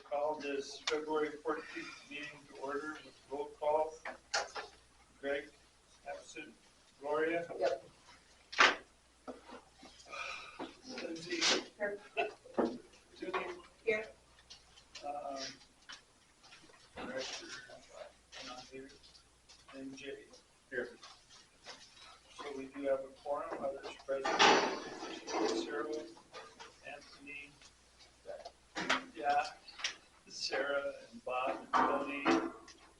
call this February 14th meeting to order with roll call. Greg, absent. Gloria? Yep. Lindsay? Here. Judy? Here. Director, not here. And Jay? Here. So we do have a quorum, others present. Sarah, Anthony, yeah, Sarah and Bob and Tony,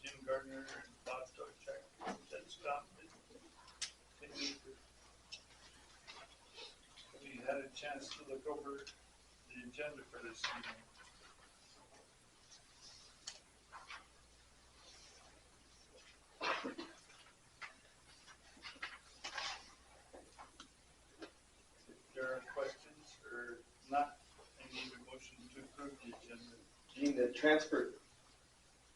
Jim Gardner and Bob Stoichek. That's confident. Have you had a chance to look over the agenda for this evening? If there are questions or not, I need a motion to approve the agenda. Gene, the transfer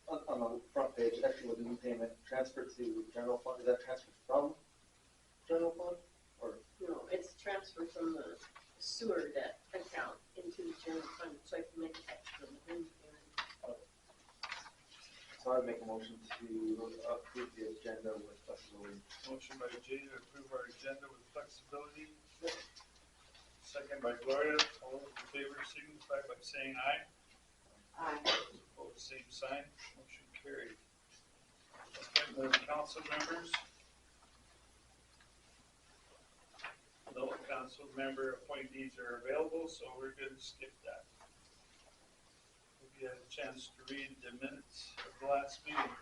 on the front page, actually with the new payment, transfer to general fund, is that transfer from general fund? Or No, it's transferred from the sewer debt account into the general fund, so I can make extra payment. so I would make a motion to approve the agenda with flexibility. Motion by Jay to approve our agenda with flexibility. Second by Gloria. All those in favor signify by saying aye. Aye. Opposed, same sign. Motion carried. Appointment of council members. No council member appointees are available, so we're going to skip that. Hope you had a chance to read the minutes of the last meeting.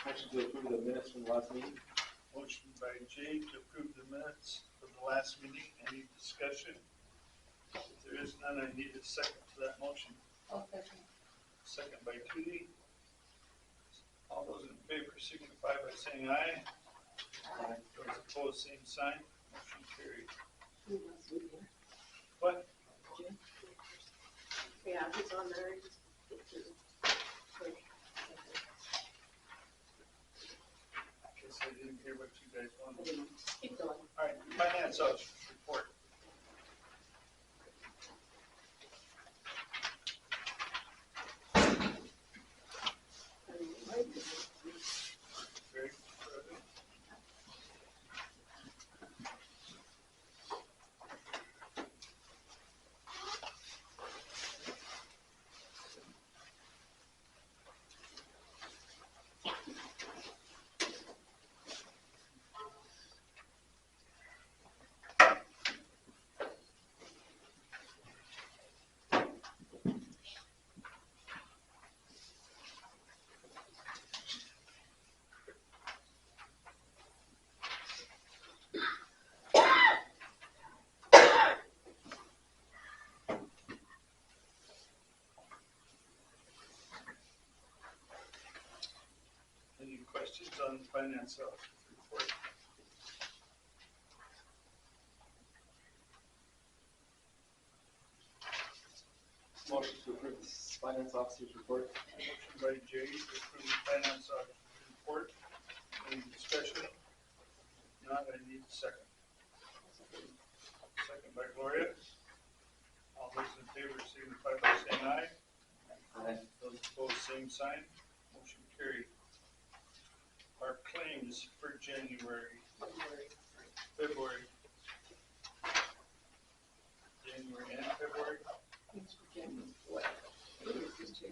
Motion to approve the minutes from the last meeting. Motion by Jay to approve the minutes of the last meeting. Any discussion? If there is none, I need a second to that motion. I'll second. Second by Judy. All those in favor signify by saying aye. Aye. Those opposed, same sign. Motion carried. Who was with you? What? Jim? Yeah, he's on there. Just get to quick. I guess I didn't hear what you guys wanted. Keep going. All right, finance officer's report. Very good. Any questions on the finance officer's report? Motion to approve the finance officer's report. Motion by Jay to approve the finance officer's report. Any discussion? Not, I need a second. Second by Gloria. All those in favor signify by saying aye. Aye. Those opposed, same sign. Motion carried. Our claims for January, February. January and February. Thanks for Jim. What? This is Jim.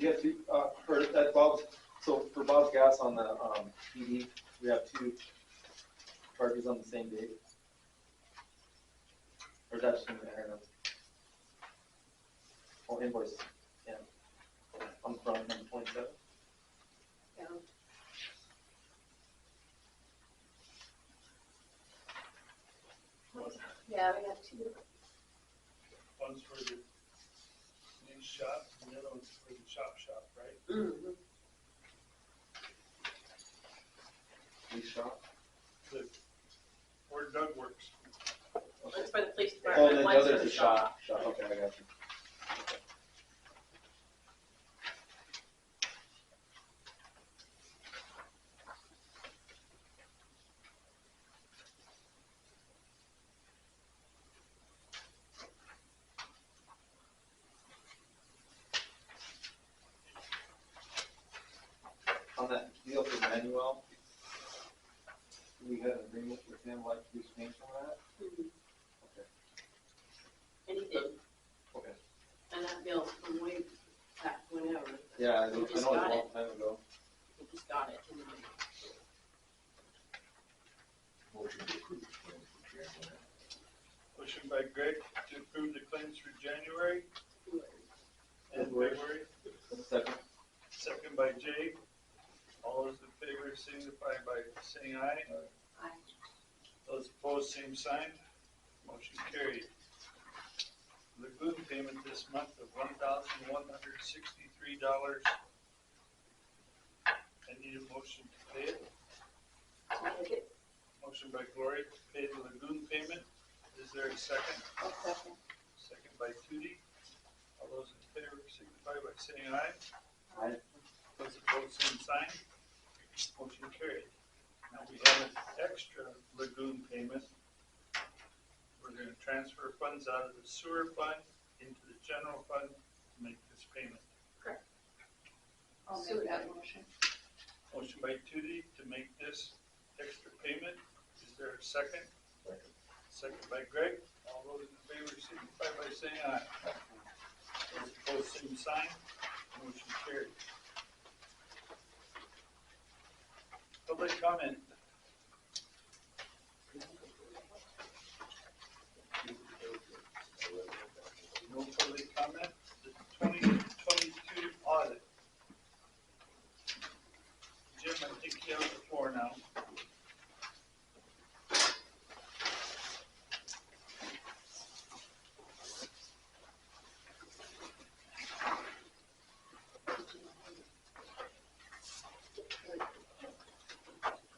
Yeah, for at Bob's, so for Bob's Gas on the, PD, we have 2 charges on the same date. Or that's just in the internet. Oh, invoice, yeah. On front, number 27. Yeah. Yeah, we have 2 different. One's for the new shop, and the other one's for the shop, right? Mm-hmm. Police shop. Where Doug works. That's for the police Oh, department. then the One's for other's the a shop. Okay, I got you. On that deal for Manuel, we had an agreement with him, like, to change some of that? Mhm. Okay. And he did. Okay. And that bill's from way back whenever. Yeah, I know We it was just a got long it. time ago. We just got it. Motion to approve the claims for January. Motion by Greg to approve the claims for January and February. February. Second. Second by Jay. All those in favor signify by saying aye. Aye. Those opposed, same sign. Motion carried. Lagoon payment this month of $1,163. I need a motion to pay it. Make it. Motion by Gloria to pay the lagoon payment. Is there a second? I'll second. Second by Tootie. All those in favor signify by saying aye. Aye. Those opposed, same sign. Motion carried. Now we have an extra lagoon payment. We're gonna transfer funds out of the sewer fund into the general fund to make this payment. I'll make that motion. Motion by Tootie to make this extra payment. Is there a second? Second. Second by Greg. All those in favor signify by saying aye. Those opposed, same sign. Motion carried. Public comment. No public comment. The 2022 audit. Jim, I think you have the floor now.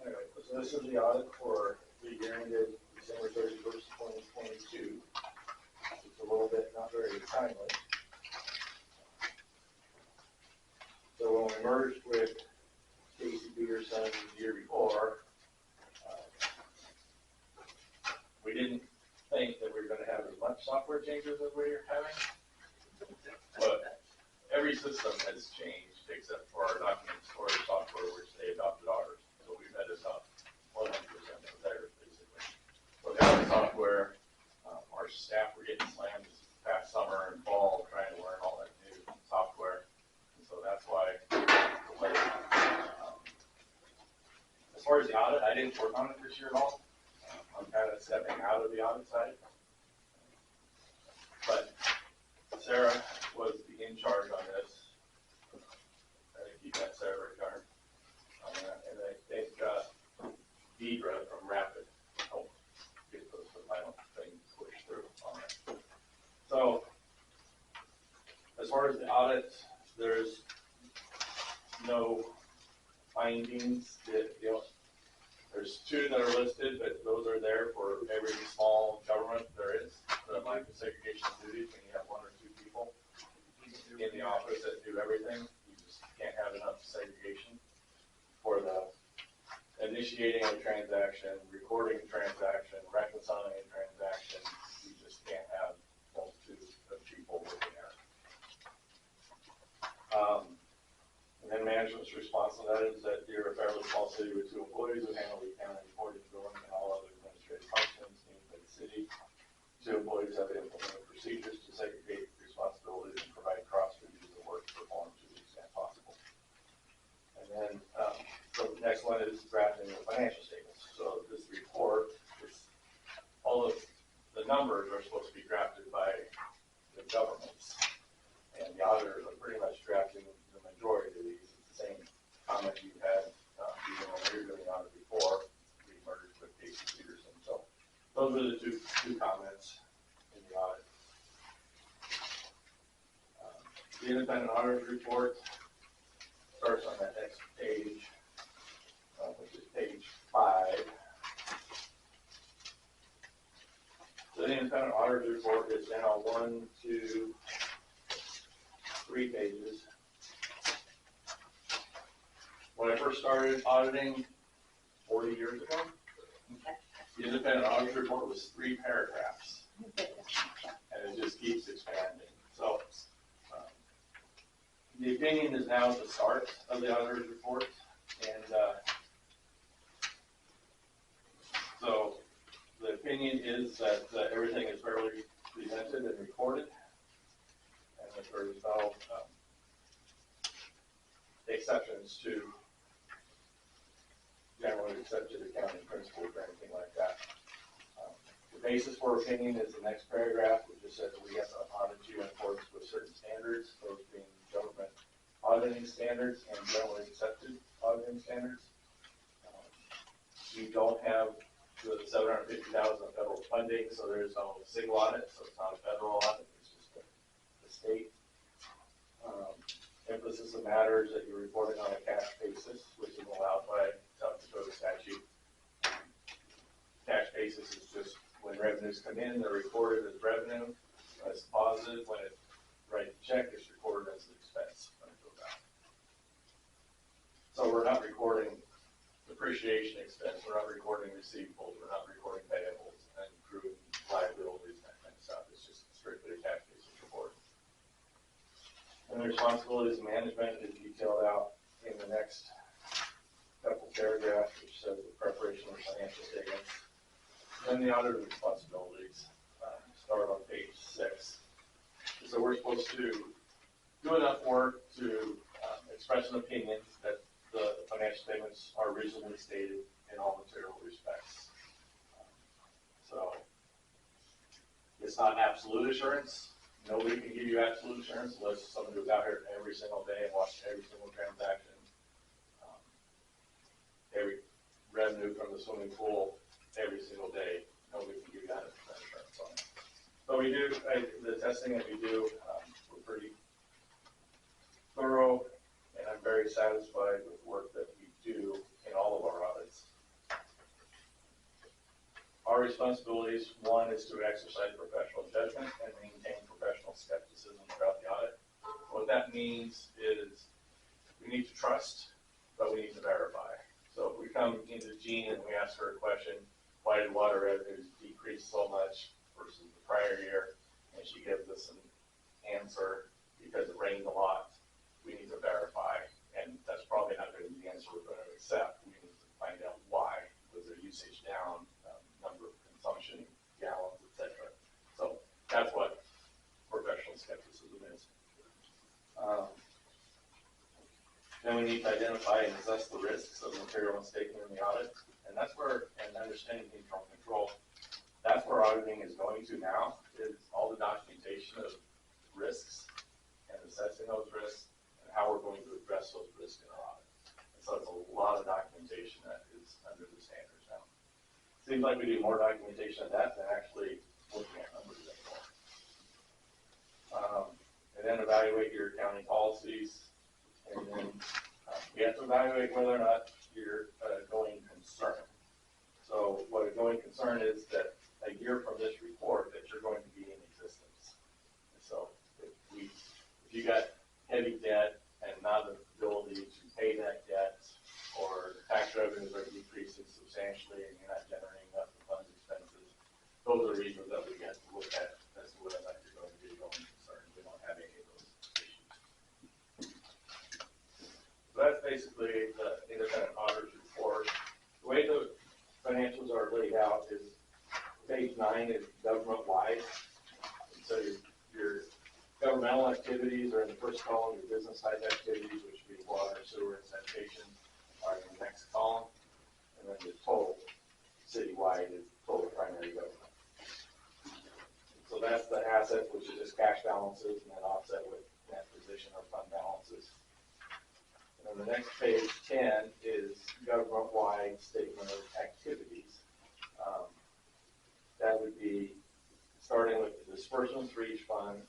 Alright, so this is the audit for the year ended December 31st, 2022. It's a little bit not very timely. So when we merged with Casey Peterson the year before, we didn't think that we were gonna have as much software changes as we're having. But every system has changed except for our document storage software, which they adopted ours. So we've had to adopt 100% of theirs, basically. So the other software, our staff were getting slammed this past summer and fall trying to learn all that new software. And so that's why. As far as the audit, I didn't work on it this year at all. I'm kind of stepping out of the audit side. But Sarah was in charge on this. I think you got Sarah Ricard on that, and I think Deidre from Rapid helped get the final thing pushed through on it. So, as far as the audit, there's no findings that, there's 2 that are listed, but those are there for every small government there is. The line of segregation of duties, when you have 1 or 2 people in the office that do everything, you just can't have enough segregation for the initiating a transaction, recording a transaction, reconciling a transaction. You just can't have multitude of people working there. And then management's response to that is that you're a fairly small city with 2 employees who handle the accounting, reporting, billing, and all other administrative functions needed by the city. 2 employees have implemented procedures to segregate responsibilities and provide cross reviews of work performed to the extent numbers are supposed to be drafted by the governments. And the auditors are pretty much drafting the majority of these. It's the same comment you had, even when we were doing the audit before, we merged with Casey Peterson. So those are the two comments in the audit. The independent auditor's report starts on that next page, which is page 5. So the independent auditor's report is now 1, 2, 3 pages. When I first started auditing 40 years ago, the independent auditor's report was 3 paragraphs, and it just keeps expanding. So the opinion is now at the start of the auditor's report, and so the opinion is that everything is fairly presented and recorded, and that there is no exceptions to generally accepted accounting principles or anything like that. The basis for opinion is the next paragraph, which just says that we have to audit you in accordance with certain standards, those being government auditing standards and generally accepted auditing standards. We don't have the $750,000 of federal funding, so there is no single audit, so it's not a federal audit, it's just the state. Emphasis of matters that you're reporting on a cash basis, which is allowed by South Dakota statute. Cash basis is just when revenues come in, they're recorded as revenue. When it's positive, when it write the check, it's recorded as an expense when it goes out. So we're not recording depreciation expense, we're not recording receivables, we're not recording payables and accrued liabilities, that kind of stuff. It's just strictly a cash basis report. And the responsibilities of management is detailed out in the next couple paragraphs, which says the preparation of financial statements. Then the auditor responsibilities start on page 6. So we're supposed to do enough work to express an opinion that the financial statements are reasonably stated in all material respects. So it's not absolute assurance. Nobody can give you absolute assurance unless someone goes out here every single day and watches every single transaction. Every revenue from the swimming pool every single day. Nobody can give you 100% assurance on it. But we do, the testing that we do, we're pretty thorough, and I'm very satisfied with the work that we do in all of our audits. Our responsibilities, one, is to exercise professional judgment and maintain professional skepticism throughout the audit. What that means is we need to trust, but we need to verify. So if we come into Jean and we ask her a question, why did water revenues decrease so much versus the prior year, and she gives us an answer because it rained a lot, we need to verify, and that's probably not going to be the answer we're going to accept. We need to find out why. Was their usage down, number of consumption, gallons, etc. So that's what professional skepticism is. Then we need to identify and assess the risks of the material mistaken in the audit, and that's where, and understanding internal control, that's where auditing is going to now, is all the documentation of risks and assessing those risks and how we're going to address those risks in our audit. And so it's a lot of documentation that is under the standards now. Seems like we do more documentation of that than actually looking at numbers anymore. And then evaluate your accounting policies, and then we have to evaluate whether or not you're a going concern. So what a going concern is that a year from this report that you're going to be in existence. And so if you got heavy debt and not the ability to pay that debt, or tax revenues are decreasing substantially and you're not generating enough to fund expenses, those are reasons that we have to look at as to whether or not you're going to be a going concern. We don't have any of those issues. So that's basically the independent auditor's report. The way the financials are laid out is page 9 is government-wide. So your governmental activities are in the first column, your business type activities, which would be water, sewer, and sanitation, are in the next column. And then the total citywide is total primary government. that's the asset, which is just cash balances, and then offset with net position or fund balances. And then the next page 10 is government-wide statement of activities. That would be starting with the disbursements for each fund.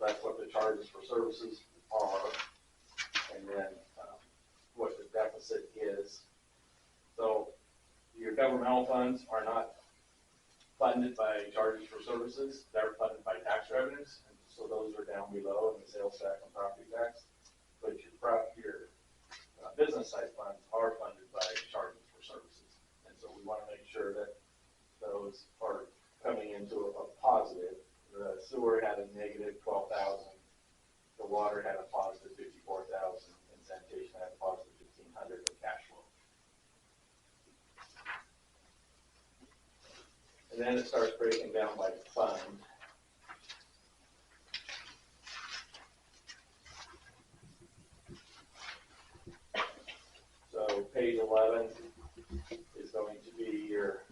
That's what the charges for services are, and then what the deficit is. So your governmental funds are not funded by charges for services, they're funded by tax revenues, and so those are down below in the sales tax and property tax. But your business side funds are funded by charges for services, and so we want to make sure that those are coming into a positive. The sewer had a negative 12,000, the water had a positive 54,000, and sanitation had a positive 1,500 in cash flow. And then it starts breaking down by fund. So page 11 is going to be your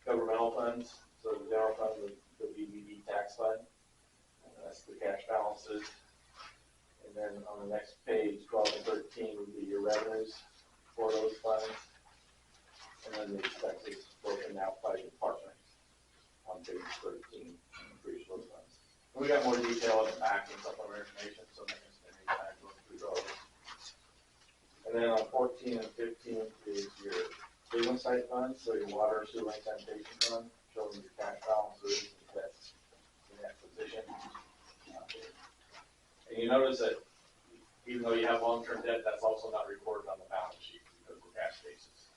governmental funds. So the general fund would the BBB tax fund, and that's the cash balances. And then on the next page, 12 and 13 would be your revenues for those funds. And then the expenses broken out by department on page 13 for each of those funds. And we got more detail in the back and supplementary information, so I'm not going to spend any time going through those. And then on 14 and 15 is your business side funds, so your water, sewer, and sanitation fund, showing your cash balances and debts in that position. And you notice that even though you have long-term debt, that's also not recorded on the balance sheet because we're cash basis.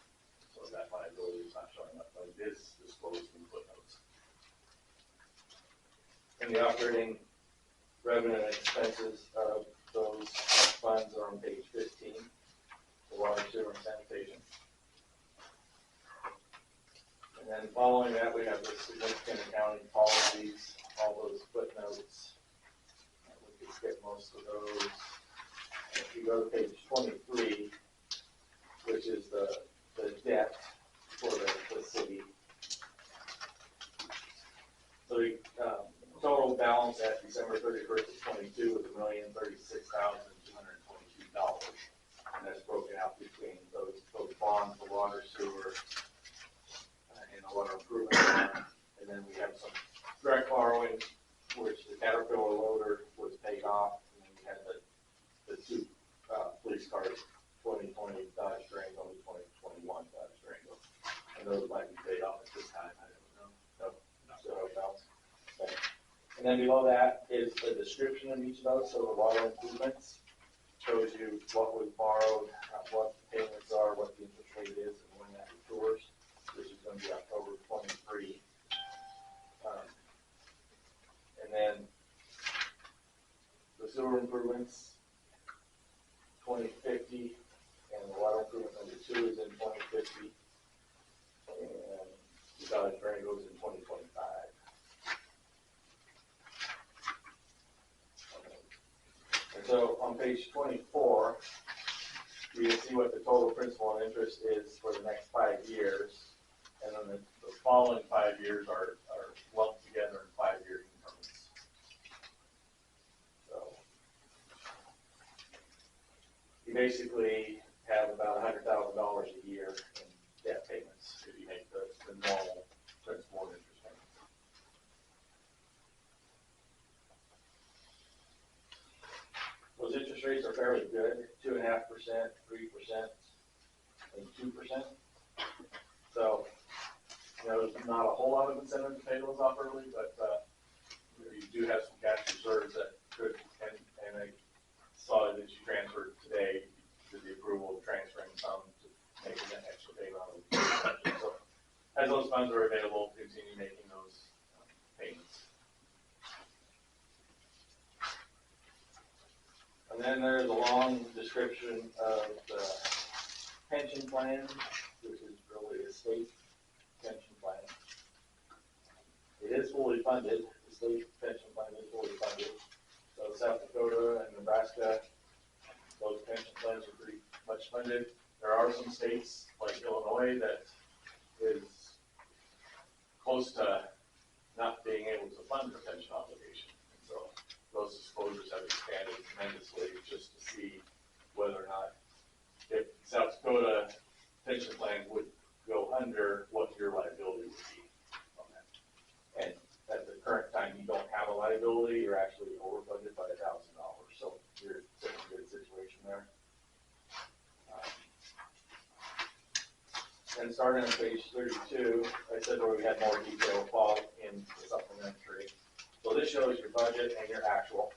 So that liability is not showing up, but it is disclosed in footnotes. And the operating revenue and expenses of those funds are on page 15, the water, sewer, and sanitation. And then following that, we have the significant accounting policies, all those footnotes. We could skip most of those. And if you go to page 23, which is the debt for the city. So the total balance at December 31st of 22 was $1,036,222. And that's broken out between those bonds, the water, sewer, and the water improvement bond. And then we have some direct borrowing, which the Caterpillar loader was paid off. And then we had the two police cars, 2020 Dodge Durango and 2021 Dodge Durango. And those might be paid off at this time, I don't know. No. Okay. And then below that is the description of each of those. So the water improvements shows you what was borrowed, what the payments are, what the interest rate is, and when that matures, which is going to be October 23. And then the sewer improvements, 2050, and the water improvement number 2 is in 2050, and the Dodge Durango is in 2025. And so on page 24, you can see what the total principal and interest is for the next 5 years, and then the following 5 years are lumped together in 5-year increments. So you basically have about $100,000 a year in debt payments if you make the normal principal and interest payments. Those interest rates are fairly good, 2.5%, 3%, and 2%. So, there's not a whole lot of incentive to pay those off early, but you do have some cash reserves that could, and I saw that you transferred today to the approval of transferring some to make an extra payment on the budget. So, as those funds are available, continue making those payments. And then there's a long description of the pension plan, which is really a state pension plan. It is fully funded. The state pension plan is fully funded. So South Dakota and Nebraska, those pension plans are pretty much funded. There are some states like Illinois that is close to not being able to fund under pension obligation. And so those disclosures have expanded tremendously just to see whether or not if South Dakota pension plan would go under, what your liability would be on that. And at the current time, you don't have a liability, you're actually over budget by $1,000. So you're in a good situation there. And starting on page 32, I said where we had more detail fall in the supplementary. So this shows your budget and your actual.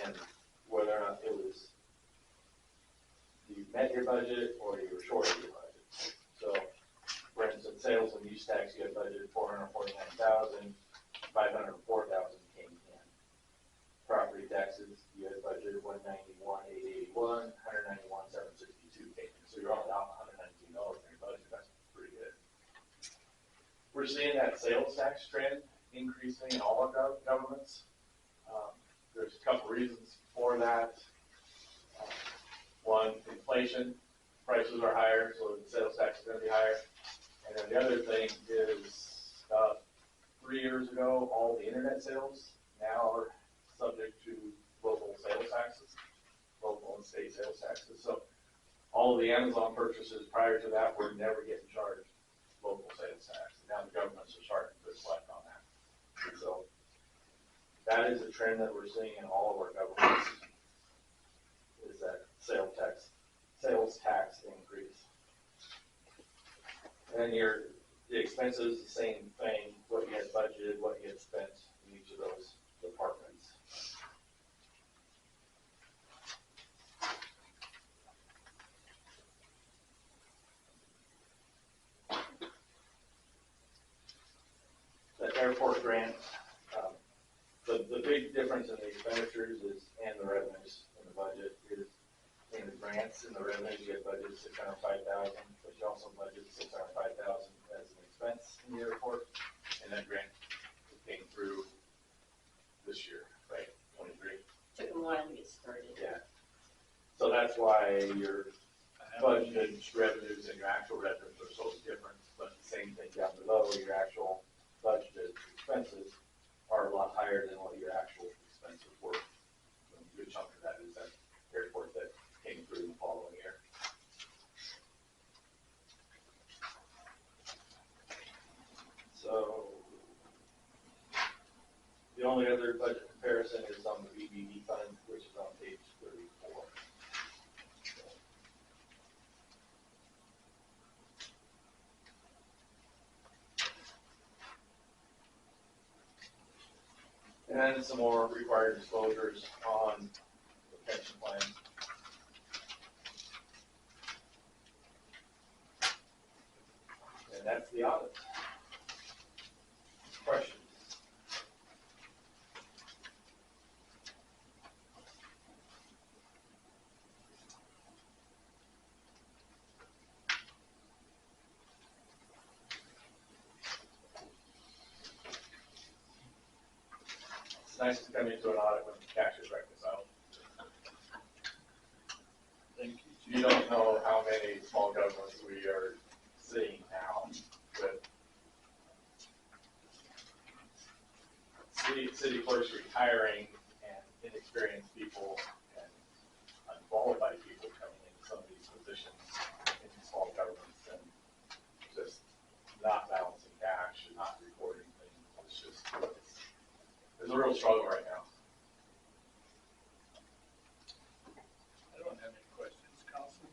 And whether or not it was, you met your budget or you were short of your budget. So, for instance, sales and use tax, you had budgeted $449,000, $504,000 came in. Property taxes, you had budgeted $191,881, $191,762 came in. So you're only out $119 in your budget. That's pretty good. We're seeing that sales tax trend increasing in all our governments. There's a couple reasons for that. One, inflation, prices are higher, so the sales tax is going to be higher. And then the other thing is, 3 years ago, all the internet sales now are subject to local sales taxes, local and state sales taxes. So all of the Amazon purchases prior to that were never getting charged local sales tax. And now the governments are starting to reflect on that. And so that is a trend that we're seeing in all of our governments, is that sales tax increase. And the expenses, the same thing, what you had budgeted, what you had spent in each of those departments. The airport grant, the big difference in the expenditures and the revenues in the budget is in the grants and the revenues, you get budgeted $605,000, but you also budget $605,000 as an expense in the airport, and that grant came through this year, right, 23? Took them a while to get started. Yeah. So that's why your budgeted revenues and your actual revenues are so different, but the same thing down below, your actual budgeted expenses are a lot higher than what your actual expenses were. A good chunk of that is that airport that came through the following year. So the only other budget comparison is on the VBB fund, which is on page 34. And then some more required disclosures on the pension plan. And that's the audit. Questions? It's nice to come into an audit when the cash is reconciled. Thank you. You don't know how many small governments we are seeing now with city clerks retiring and inexperienced people and unqualified people coming into some of these positions in small governments and just not balancing cash and not reporting things. It's just, there's a real struggle right now. I don't have any questions, Council.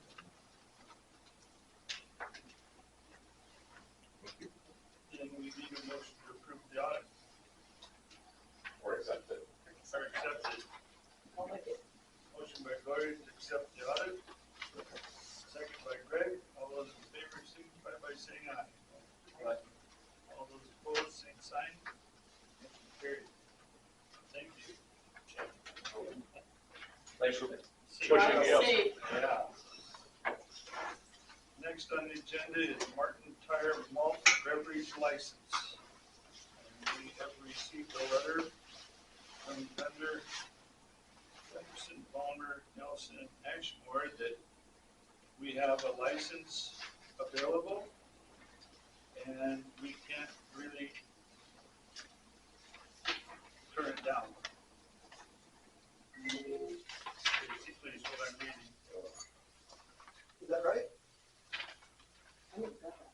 Then we need a motion to approve the audit Or accept it. or accept it. I'll make it. Motion by Gloria to accept the audit. Second by Greg. All those in favor signify by saying aye. All those opposed, same sign. Motion carried. Thank you. Thanks for See pushing you. me up. Safe. Yeah. Next on the agenda is Martin Tire Malt Beverage License. And we have received a letter from vendor Jefferson, Palmer, Nelson, and Ashmore that we have a license available, and we can't really turn it down. Basically is what I'm reading. Is that right? I didn't got that.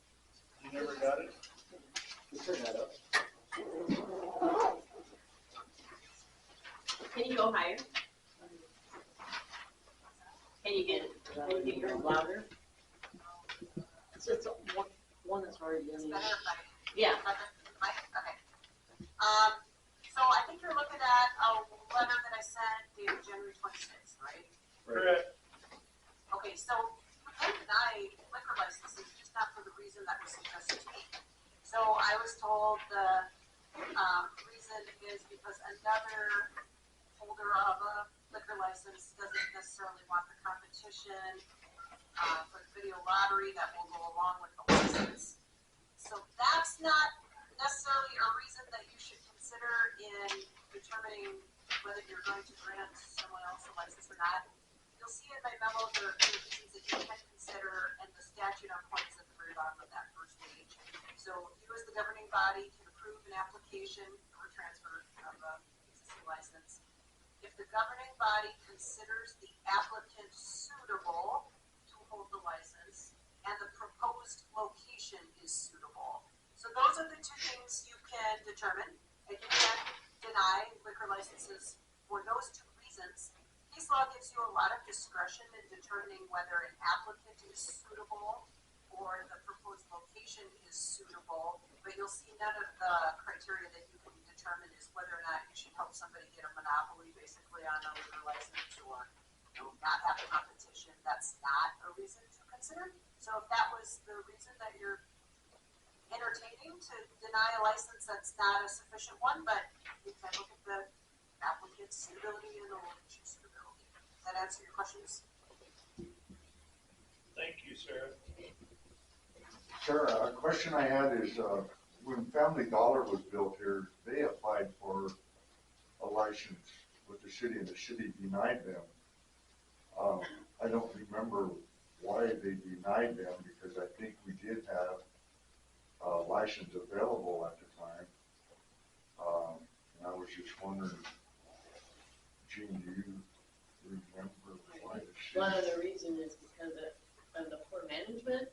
You never got it? Let's turn that up. Can you go higher? Can you get yours louder? It's one that's already in. Better if I, Yeah. Mike, okay. So I think you're looking at a letter that I sent dated January 26th, right? Correct. Okay, so we can deny liquor licenses, just not for the reason that was suggested to me. So I was told the, reason is because another holder of a liquor license doesn't necessarily want the competition, for the video lottery that will go along with the license. So that's not necessarily a reason that you should consider in determining whether you're going to grant someone else a license or not. You'll see in my memo there are reasons that you can consider, and the statute on point is at the very bottom of that first page. So you as the governing body can approve an application for transfer of a existing license if the governing body considers the applicant suitable to hold the license and the proposed location is suitable. So those are the two things you can determine, and you can deny liquor licenses for those two reasons. Case law gives you a lot of discretion in determining whether an applicant is suitable or the proposed location is suitable, but you'll see none of the criteria that you can determine is whether or not you should help somebody get a monopoly basically on a liquor license or not have competition. That's not a reason to consider. So if that was the reason that you're entertaining to deny a license, that's not a sufficient one, but you can look at the applicant's suitability and the location suitability. Does that answer your questions? Thank you, Sarah. Sarah, a question I had is, when Family Dollar was built here, they applied for a license with the city and the city denied them. I don't remember why they denied them because I think we did have a license available at the time. And I was just wondering, Gene, do you remember why the city? One of the reasons is because of the poor management.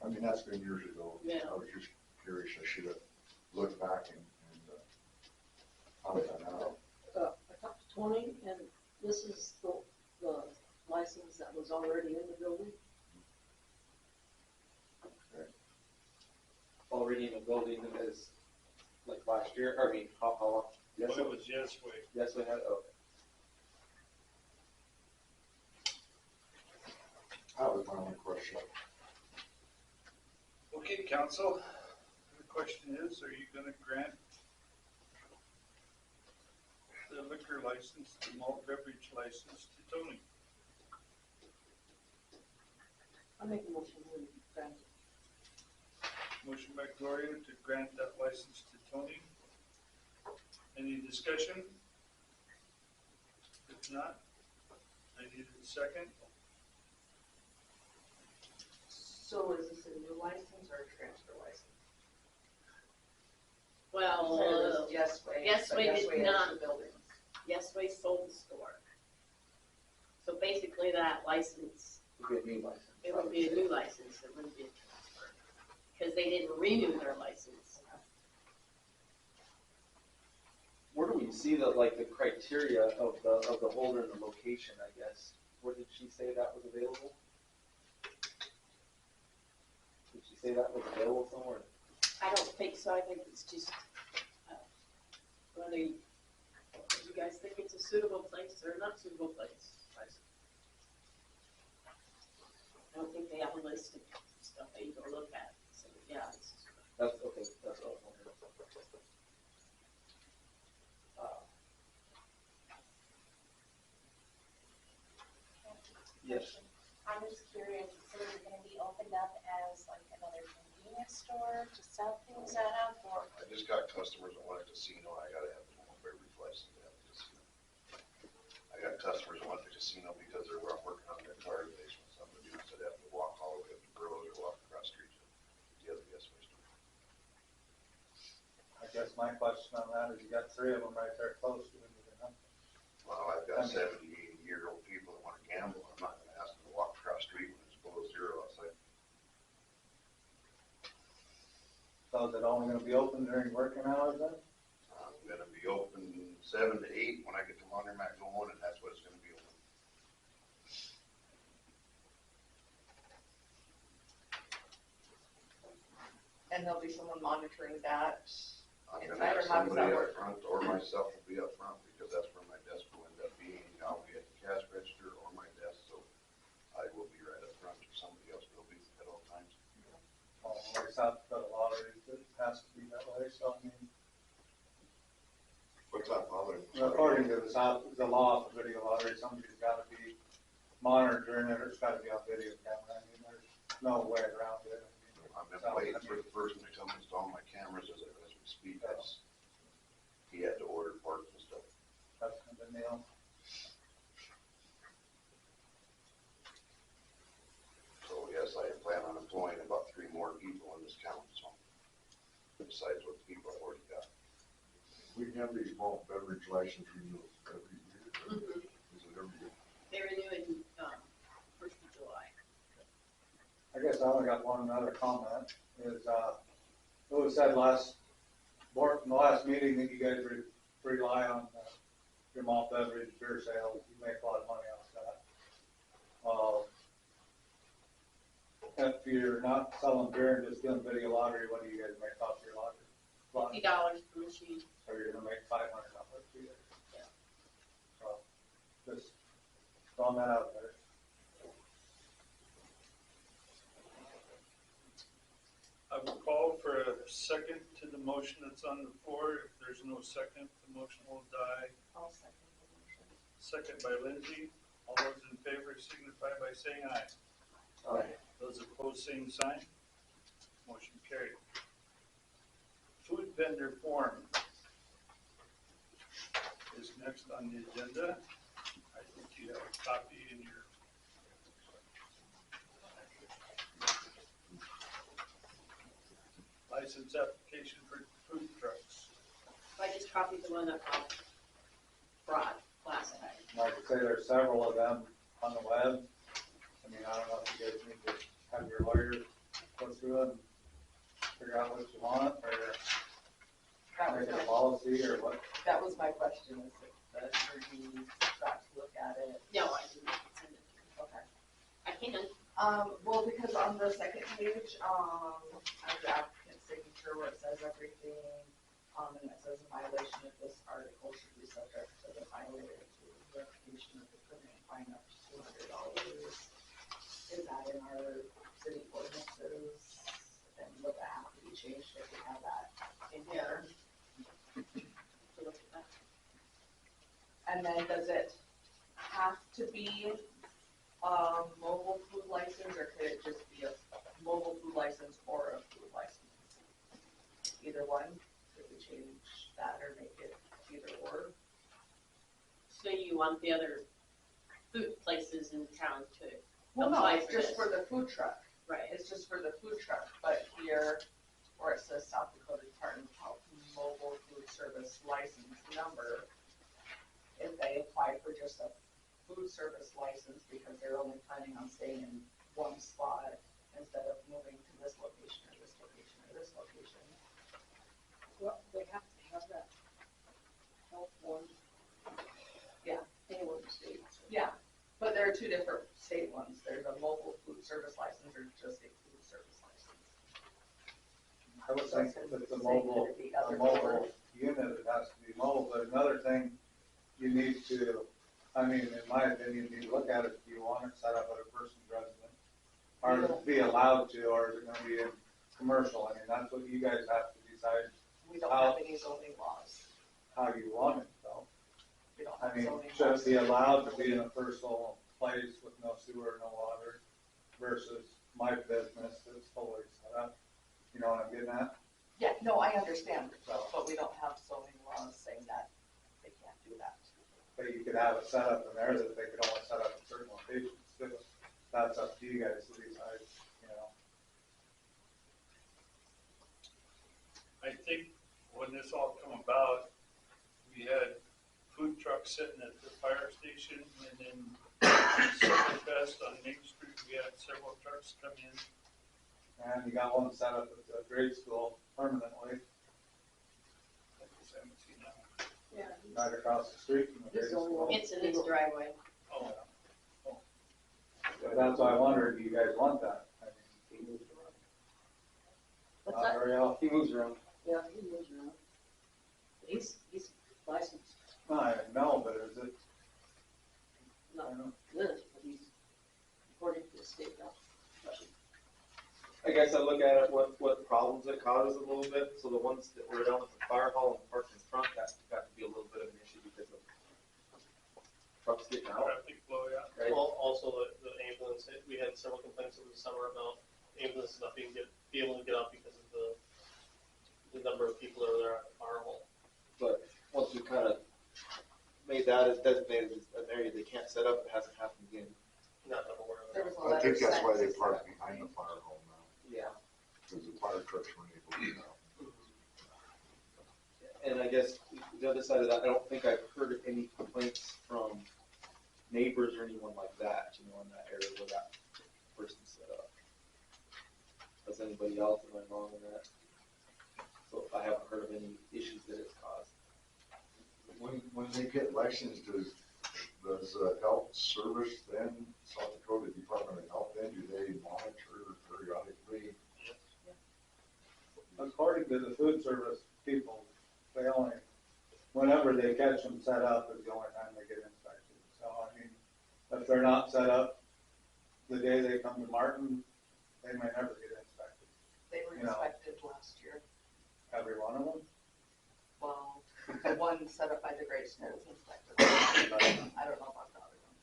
I mean, that's been years ago. Yeah. I was just curious. I should have looked back and found that out. I talked to Tony, and this is the license that was already in the building. Already in the building as, like last year, I mean, how long? Yes, Well, it was yes way. yes, we had, okay. That was my only question. Okay, council, the question is, are you gonna grant the liquor license, the malt beverage license to Tony? I make a motion when you grant it. Motion by Gloria to grant that license to Tony. Any discussion? If not, I need a second. So is this a new license or a transfer license? Well, Yes Way. Yes Way did not. The building. Yes Way sold the store. So basically that license, It'd be a new license. it would be a new license, it wouldn't be a transfer. Because they didn't renew their license. Where do we see the criteria of the holder and the location, I guess? Where did she say that was available? Did she say that was available somewhere? I don't think so, I think it's just, whether you guys think it's a suitable place or not suitable place. I don't think they have a list of stuff that you go look at, so yeah. That's okay, that's what I was wondering. Yes. I'm just curious, so is it gonna be opened up as like another convenience store to sell things out of, or? I just got customers that want a casino, I gotta have the home beverage license to have a casino. I got customers that want the casino because they're working on their cars three of them right there close to him, you know? Well, I've got 70, 80-year-old people that wanna gamble, I'm not gonna ask them to walk across the street when it's below zero outside. So is it only gonna be open during working hours then? I'm gonna be open 7 to 8 when I get the laundromat going, and that's what it's gonna be open. And there'll be someone monitoring that. I'm Inside, gonna have or how does that somebody work? up front, or myself will be up front, because that's where my desk will end up being. I'll be at the cash register or my desk, so I will be right up front, or somebody else will be at all times. Oh, like South Dakota lotteries, it has to be that way, so I mean, What's that, Father? according to the law for video lottery, somebody's gotta be monitoring it, or it's gotta be on video camera, I mean, there's no way around it. I've been waiting for the person to come install my cameras as we speak. He had to order parts and stuff. That's the deal. So yes, I plan on employing about 3 more people in this county, so besides what the people I've already got. We have these malt beverage license renewals every year. Mhm. Is it every year? They renew in, 1st of July. I guess I only got one other comment, is, it was said in the last meeting that you guys rely on your malt beverage beer sales, you make a lot of money off that. If you're not selling beer and just doing video lottery, what do you guys make off your lottery? $50 per machine. So you're gonna make $500 a year. Yeah. So, just throwing that out there. I will call for a second to the motion that's on the floor. If there's no second, the motion will die. I'll second the motion. Second by Lindsay. All those in favor signify by saying aye. Aye. Those opposed, same sign. Motion carried. Food vendor form is next on the agenda. I think you have a copy in your license application for food trucks. I just copied the one that Bob brought last time. Like I say, there's several of them on the web. I mean, I don't know if you guys need to have your lawyer go through it and figure out what you want, or That was make it a my, policy, or what. that was my question, is if the attorney got to look at it. No, I didn't send it. Okay. I can. Well, because on the second page, under the applicant's signature where it says everything, and it says a violation of this article should be subject to the violator to revocation of the permit and fine up to $200. Is that in our city ordinances? And would that have to be changed if we have that in here? To look at that. And then does it have to be a mobile food license, or could it just be a mobile food license or a food license? Either one, could we change that or make it either or? So you want the other food places in town to, Well, no, Apply it's for just this. for the food truck, right, it's just for the food truck, but here, where it says South Dakota Department of Health Mobile Food Service License Number, if they apply for just a food service license because they're only planning on staying in one spot instead of moving to this location or this location or this location. Well, they have to have that health one. Yeah. Anywhere in the state. Yeah, but there are two different state ones. There's a mobile food service license or just a food service license. I would think that the mobile unit, it has to be mobile, but another thing you need to, I mean, in my opinion, you look at it, do you want it set up at a person's residence? Or be allowed to, or is it gonna be in commercial? I mean, that's what you guys have to decide We don't have any zoning laws. how you want it, though. We don't I have mean, zoning should laws. it be allowed to be in a personal place with no sewer, no water, versus my business that's fully set up? You know what I'm getting at? Yeah, no, I understand, So, but we don't have zoning laws saying that they can't do that. but you could have it set up in there that they could only set up in certain locations too. That's up to you guys to decide, you know. I think when this all come about, we had food trucks sitting at the fire station, and then Silverfest on Main Street, we had several trucks come in. And you got one set up at the grade school permanently, I just haven't seen that one. Yeah. right across the street from the grade This is only school. one. It's in his driveway. Oh, That's why I wondered, do you guys want that? I mean, What's not that? very often. He moves around. Yeah, he moves around. But he's licensed, I know, but is it, not I don't, this, but he's according to the state law. I guess I look at it, what problems it causes a little bit, so the ones that were down at the fire hall and parked in front, that got to be a little bit of an issue because of trucks getting out, traffic flow, yeah. right? Well, also the ambulance, we had several complaints over the summer about ambulances not be able to get out because of the number of people that are there at the fire hall. But once we kind of made that as designated as an area they can't set up, it hasn't happened again. Not that I'm aware of. There was a I letter think that's sent why they to park Sarah. behind the fire hall now, Yeah. because the fire trucks weren't able to get out. And I guess the other side of that, I don't think I've heard of any complaints from neighbors or anyone like that, you know, in that area where that person's set up. Does anybody else, am I wrong in that? So I haven't heard of any issues that it's caused. When they get licensed, does Health Service then, South Dakota Department of Health, then do they monitor periodically? according to the food service people, they only, whenever they catch them set up is the only time they get inspected. So, I mean, if they're not set up the day they come to Martin, they may never get inspected. They were You know. inspected last year. Every one of them. Well, the one set up by the Great School was inspected. I don't know about the other one.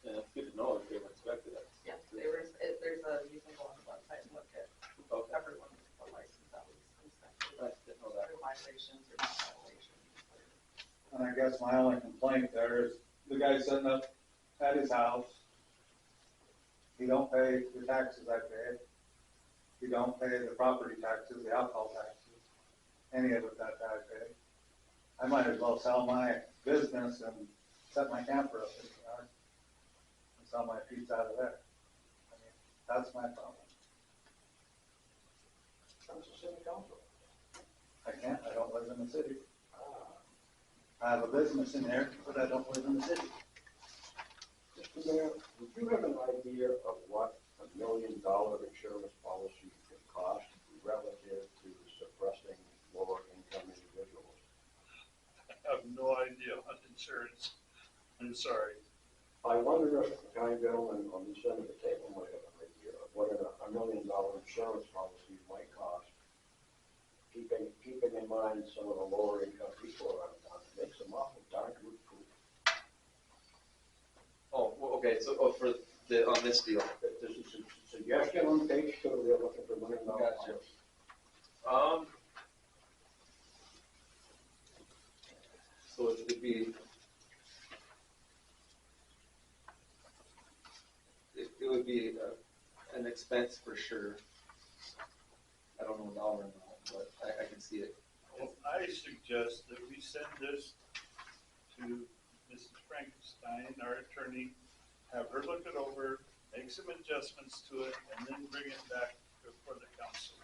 Yeah, it's good to know if they were inspected. Yeah, they were, there's a, you can go on the website and look at Okay. everyone with the license that was inspected. I didn't know that. Their violations or not violations. And I guess my only complaint there is the guy sitting up at his house. He don't pay the taxes I pay. He don't pay the property taxes, the alcohol taxes, any of it that I pay. I might as well sell my business and set my camper up in the yard and sell my pizza out of there. I mean, that's my problem. Comes to city council. I can't, I don't live in the city. I have a business in there, but I don't live in the city. Mr. Mayor, would you have an idea of what $1 million insurance policy could cost relative to suppressing lower income individuals? I have no idea on insurance. I'm sorry. I wonder if the kind gentleman on this end of the table might have an idea of what $1 million insurance policy might cost, keeping in mind some of the lower income people around town. It makes them awful darn good food. Oh, well, okay, so, for on this deal. This is a suggestion on page 2, they're looking for $1 million. Gotcha. So it would be, it would be an expense for sure. I don't know the dollar amount, but I can see it. Well, I suggest that we send this to Mrs. Frankenstein, our attorney, have her look it over, make some adjustments to it, and then bring it back before the council.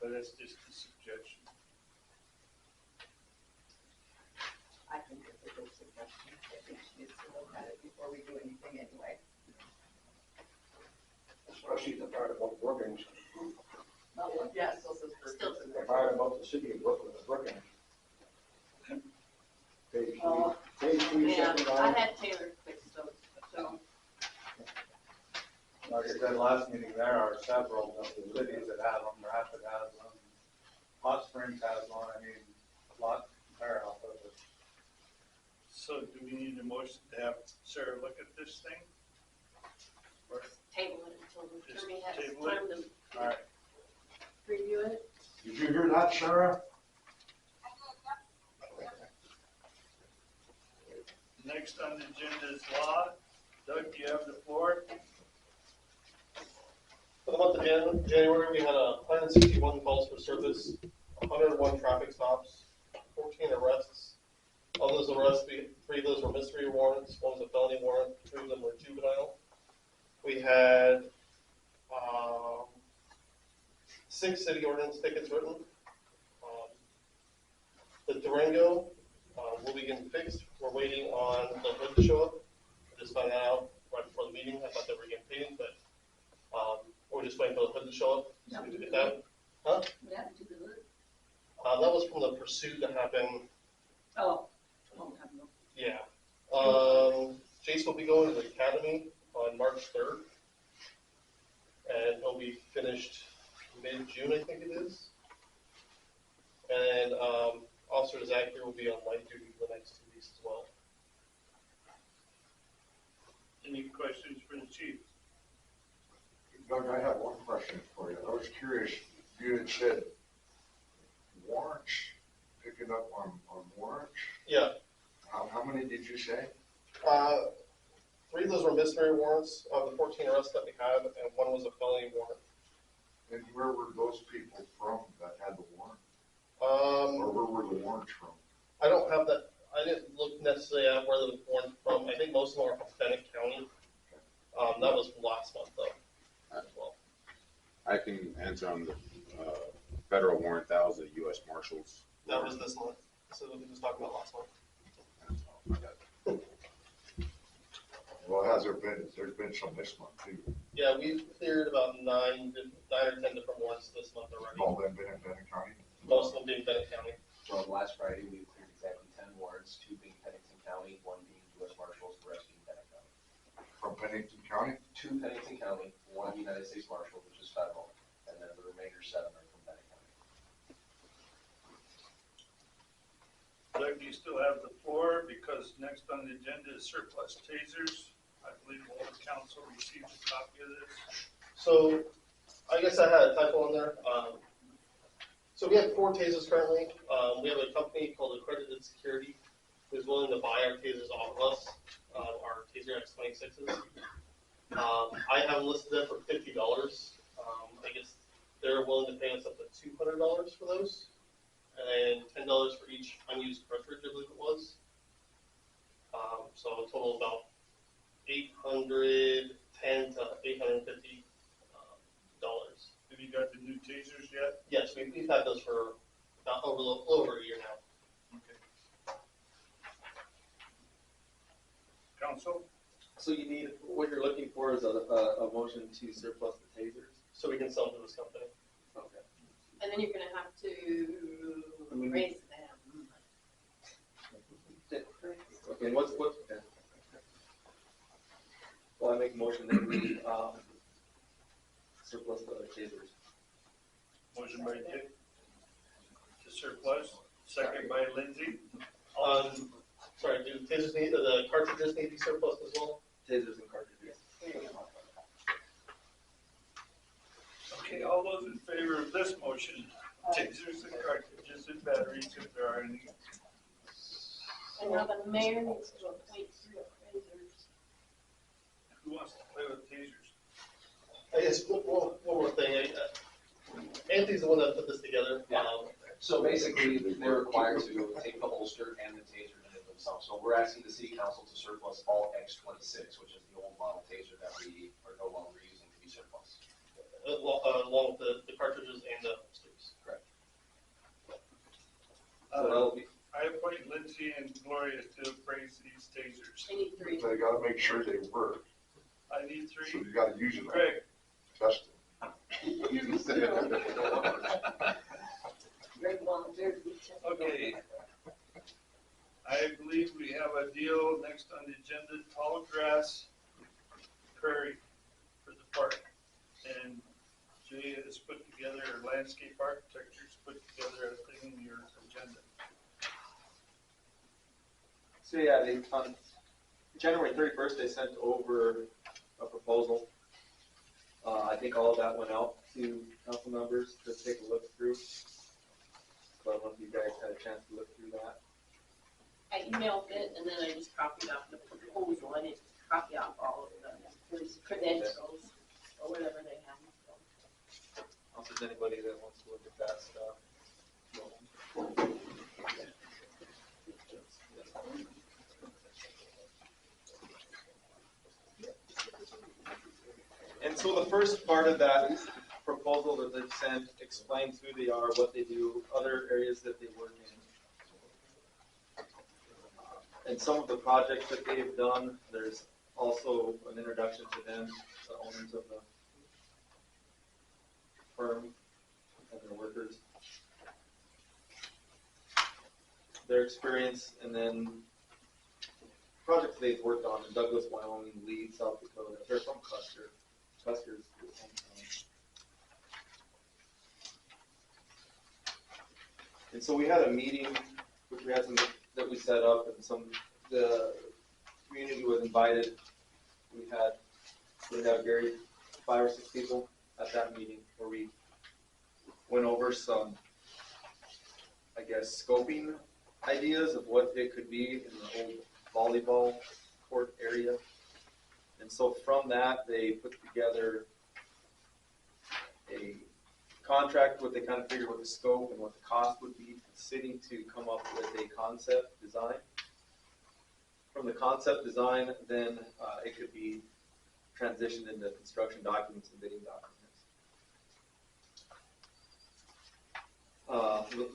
But that's just a suggestion. I think it's a good suggestion. I think she needs to look at it before we do anything anyway. Especially the part about Brookings, Yes, those is Still- in the there. part about the city of Brooklyn, Brookings. Page 3, page 3, Yeah, second I line. had Taylor fix those, so. Like I said last meeting, there are several cities that have them, Rapid has them, Hot Springs has one, I mean, a lot compare off of it. So do we need a motion to have Sarah look at this thing? Or, Table it until the Just attorney has table it? time to all right, review it. Did you hear that, Sarah? next on the agenda is law. Doug, you have the floor. For the month of January, we had a Plan 61 calls for service 101 traffic stops, 14 arrests. Of those arrests, 3 of those were mystery warrants, 1 was a felony warrant, 2 of them were juvenile. We had 6 city ordinance tickets written. The Durango will be getting fixed. We're waiting on the hood to show up. I just found that out right before the meeting. I thought they were getting painted, but we're just waiting for the hood to show up. So we can get that. Huh? What happened to the hood? That was from the pursuit that happened. Oh, I don't have no. Yeah. Jace will be going to the academy on March 3rd. And he'll be finished mid-June, I think it is. And Officer Zach here will be on light duty for the next 2 weeks as well. Any questions for the chief? Doug, I have one question for you. I was curious, you had said warrants, picking up on warrants? Yeah. How many did you say? 3 of those were mystery warrants of the 14 arrests that we had, and 1 was a felony warrant. And where were those people from that had the warrant? Or where were the warrants from? I don't have that. I didn't look necessarily at where the warrants from. I think most of them are from Bennett County. That was from last month though, as well. I can answer on the federal warrant. That was the U.S. Marshals. That was this month. So we was talking about last month. Well, there's been some this month too. Yeah, we've cleared about 9 or 10 different warrants this month already. All them been in Benton County? Most of them being Bennett County. So last Friday, we cleared exactly 10 warrants, 2 being Pennington County, 1 being U.S. Marshals, the rest being Bennett County. From Pennington County? 2 Pennington County, 1 United States Marshal, which is federal, and then the remainder 7 are from Bennett County. Doug, you still have the floor because next on the agenda is surplus tasers. I believe all the council received a copy of this. So I guess I had a typo on there. So we have 4 tasers currently. We have a company called Accredited Security who's willing to buy our tasers off of us, our Taser X26s. I have listed them for $50. I guess they're willing to pay us up to $200 for those, and $10 for each unused cartridge, I believe it was. So a total of about $810 to $850. Have you got the new tasers yet? Yes, we've had those for about over a year now. Okay. Council? So you need, what you're looking for is a motion to surplus the tasers? So we can sell them to this company. Okay. And then you're gonna have to raise them. Okay, what's, okay. Well, I make a motion that we, surplus the tasers. Motion by Dick to surplus, second by Lindsay. Sorry, do tasers need, the cartridges need to be surplus as well? Tasers and cartridges. Okay, all those in favor of this motion, tasers and cartridges and batteries, if there are any. And now the mayor needs to appoint 3 appraisers. Who wants to play with tasers? I guess one more thing. Anthony's the one that put this together. Yeah. So basically, they're required to take the holster and the taser in it themselves. So we're asking the city council to surplus all X26, which is the old model taser that we are no longer using to be surplus. Along with the cartridges and the holsters. Correct. So that'll be. I appoint Lindsay and Gloria to appraise these tasers. I need 3. They gotta make sure they work, I need so 3. you gotta use them, Greg? test them. Greg volunteered to be checked. Okay. I believe we have a deal next on the agenda, tall grass prairie for the park. And Jay has put together, or landscape architecture's put together a thing in your agenda. So yeah, they, on January 31st, they sent over a proposal. I think all of that went out to council members to take a look through. So I don't know if you guys had a chance to look through that. I emailed it and then I just copied off the proposal. I didn't copy off all of the credentials or whatever they have. Also, if there's anybody that wants to look at that stuff, you And so the first part of that proposal that they've sent explains who they are, what they do, other areas that they work in. And some of the projects that they've done, there's also an introduction to them, the owners of the firm and their workers. Their experience, and then projects they've worked on in Douglas, Wyoming, Leeds, South Dakota. They're from Custer. Custer's the hometown. And so we had a meeting, which we had some that we set up, and the community was invited. We had Gary, 5 or 6 people at that meeting where we went over some, I guess, scoping ideas of what it could be in the old volleyball court area. And so from that, they put together a contract, what they kind of figured what the scope and what the cost would be for the city to come up with a concept design. From the concept design, then it could be transitioned into construction documents and bidding documents.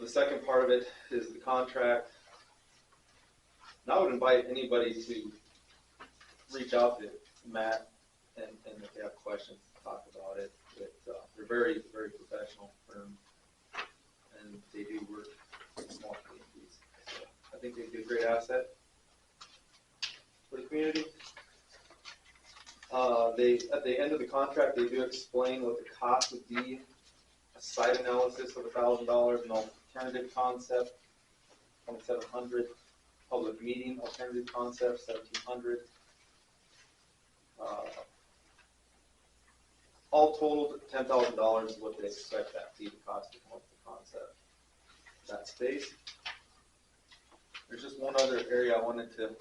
The second part of it is the contract. And I would invite anybody to reach out to Matt and if they have questions, talk about it. They're very, very professional firm, and they do work with small communities. So I think they'd be a great asset for the community. At the end of the contract, they do explain what the cost would be. A site analysis of $1,000, an alternative concept, $2,700. Public meeting, alternative concept, $1,700. All totaled, $10,000 is what they expect that fee to cost to come up with the concept. That space. There's just one other area I wanted to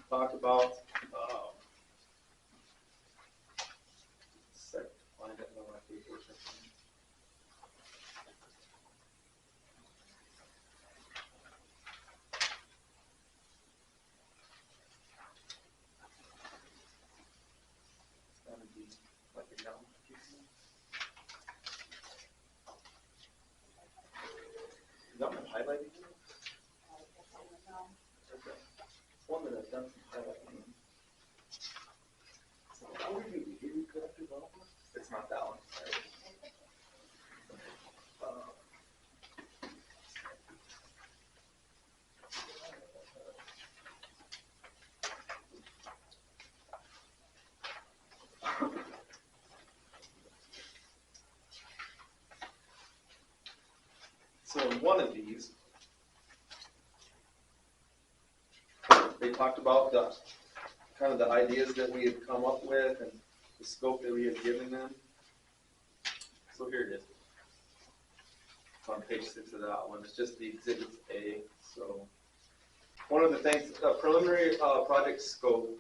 talk about. Find it in my paper. Is that one highlighted? Okay. One that I've done some highlighting. It's not that one. So in one of these, they talked about the kind of the ideas that we had come up with and the scope that we had given them. So here it is. It's on page 6 of that one. It's just the exhibit A. So one of the things, preliminary project scope,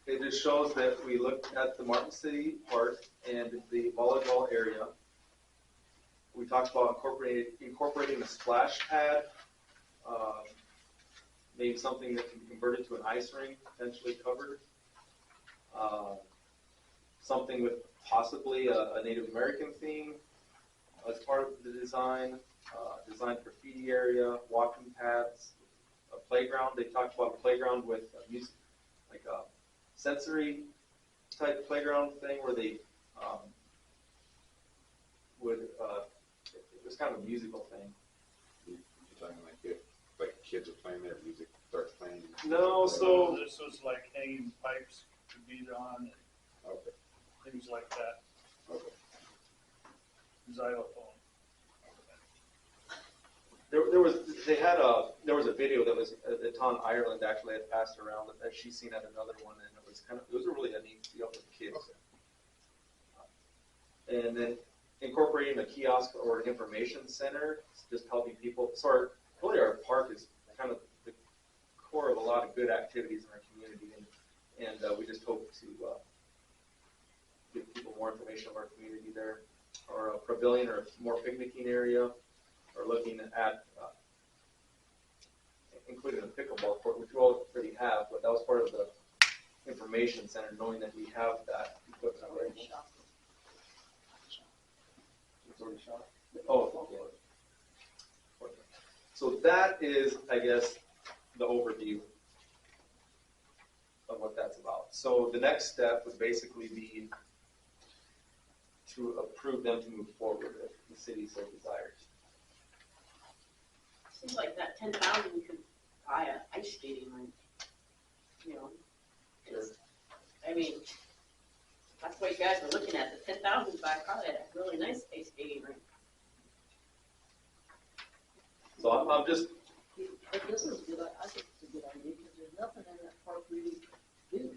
it just shows that we looked at the Martin City part and the volleyball area. We talked about incorporating a splash pad, maybe something that can be converted to an ice rink, potentially covered. Something with possibly a Native American theme as part of the design, design graffiti area, walking paths, a playground. They talked about a playground with music, like a sensory type playground thing where they it was kind of a musical thing. You're talking like kids are playing their music, starts playing? No, so this was like hanging pipes to beat on, and Okay. things like that. Okay. Xylophone. there was a video that was that Ton Ireland actually had passed around that she's seen at another one, and it was a really a neat deal for the kids. And then incorporating a kiosk or an information center, just helping people. So our park is kind of the core of a lot of good activities in our community, and we just hope to give people more information of our community there. or a pavilion or a more picnicking area, or looking at, including a pickleball court, which we already have, but that was part of the information center, knowing that we have that equipment already. It's already shot? Oh, okay. So that is, I guess, the overview of what that's about. So the next step would basically be to approve them to move forward if the city so desires. Seems like that 10,000 you could buy a ice skating rink, you know? It's- I mean, that's what you guys are looking at, the 10,000 buy probably a really nice ice skating rink. So I'm just, But this is good, I think it's a good idea, because there's nothing in that park really to do.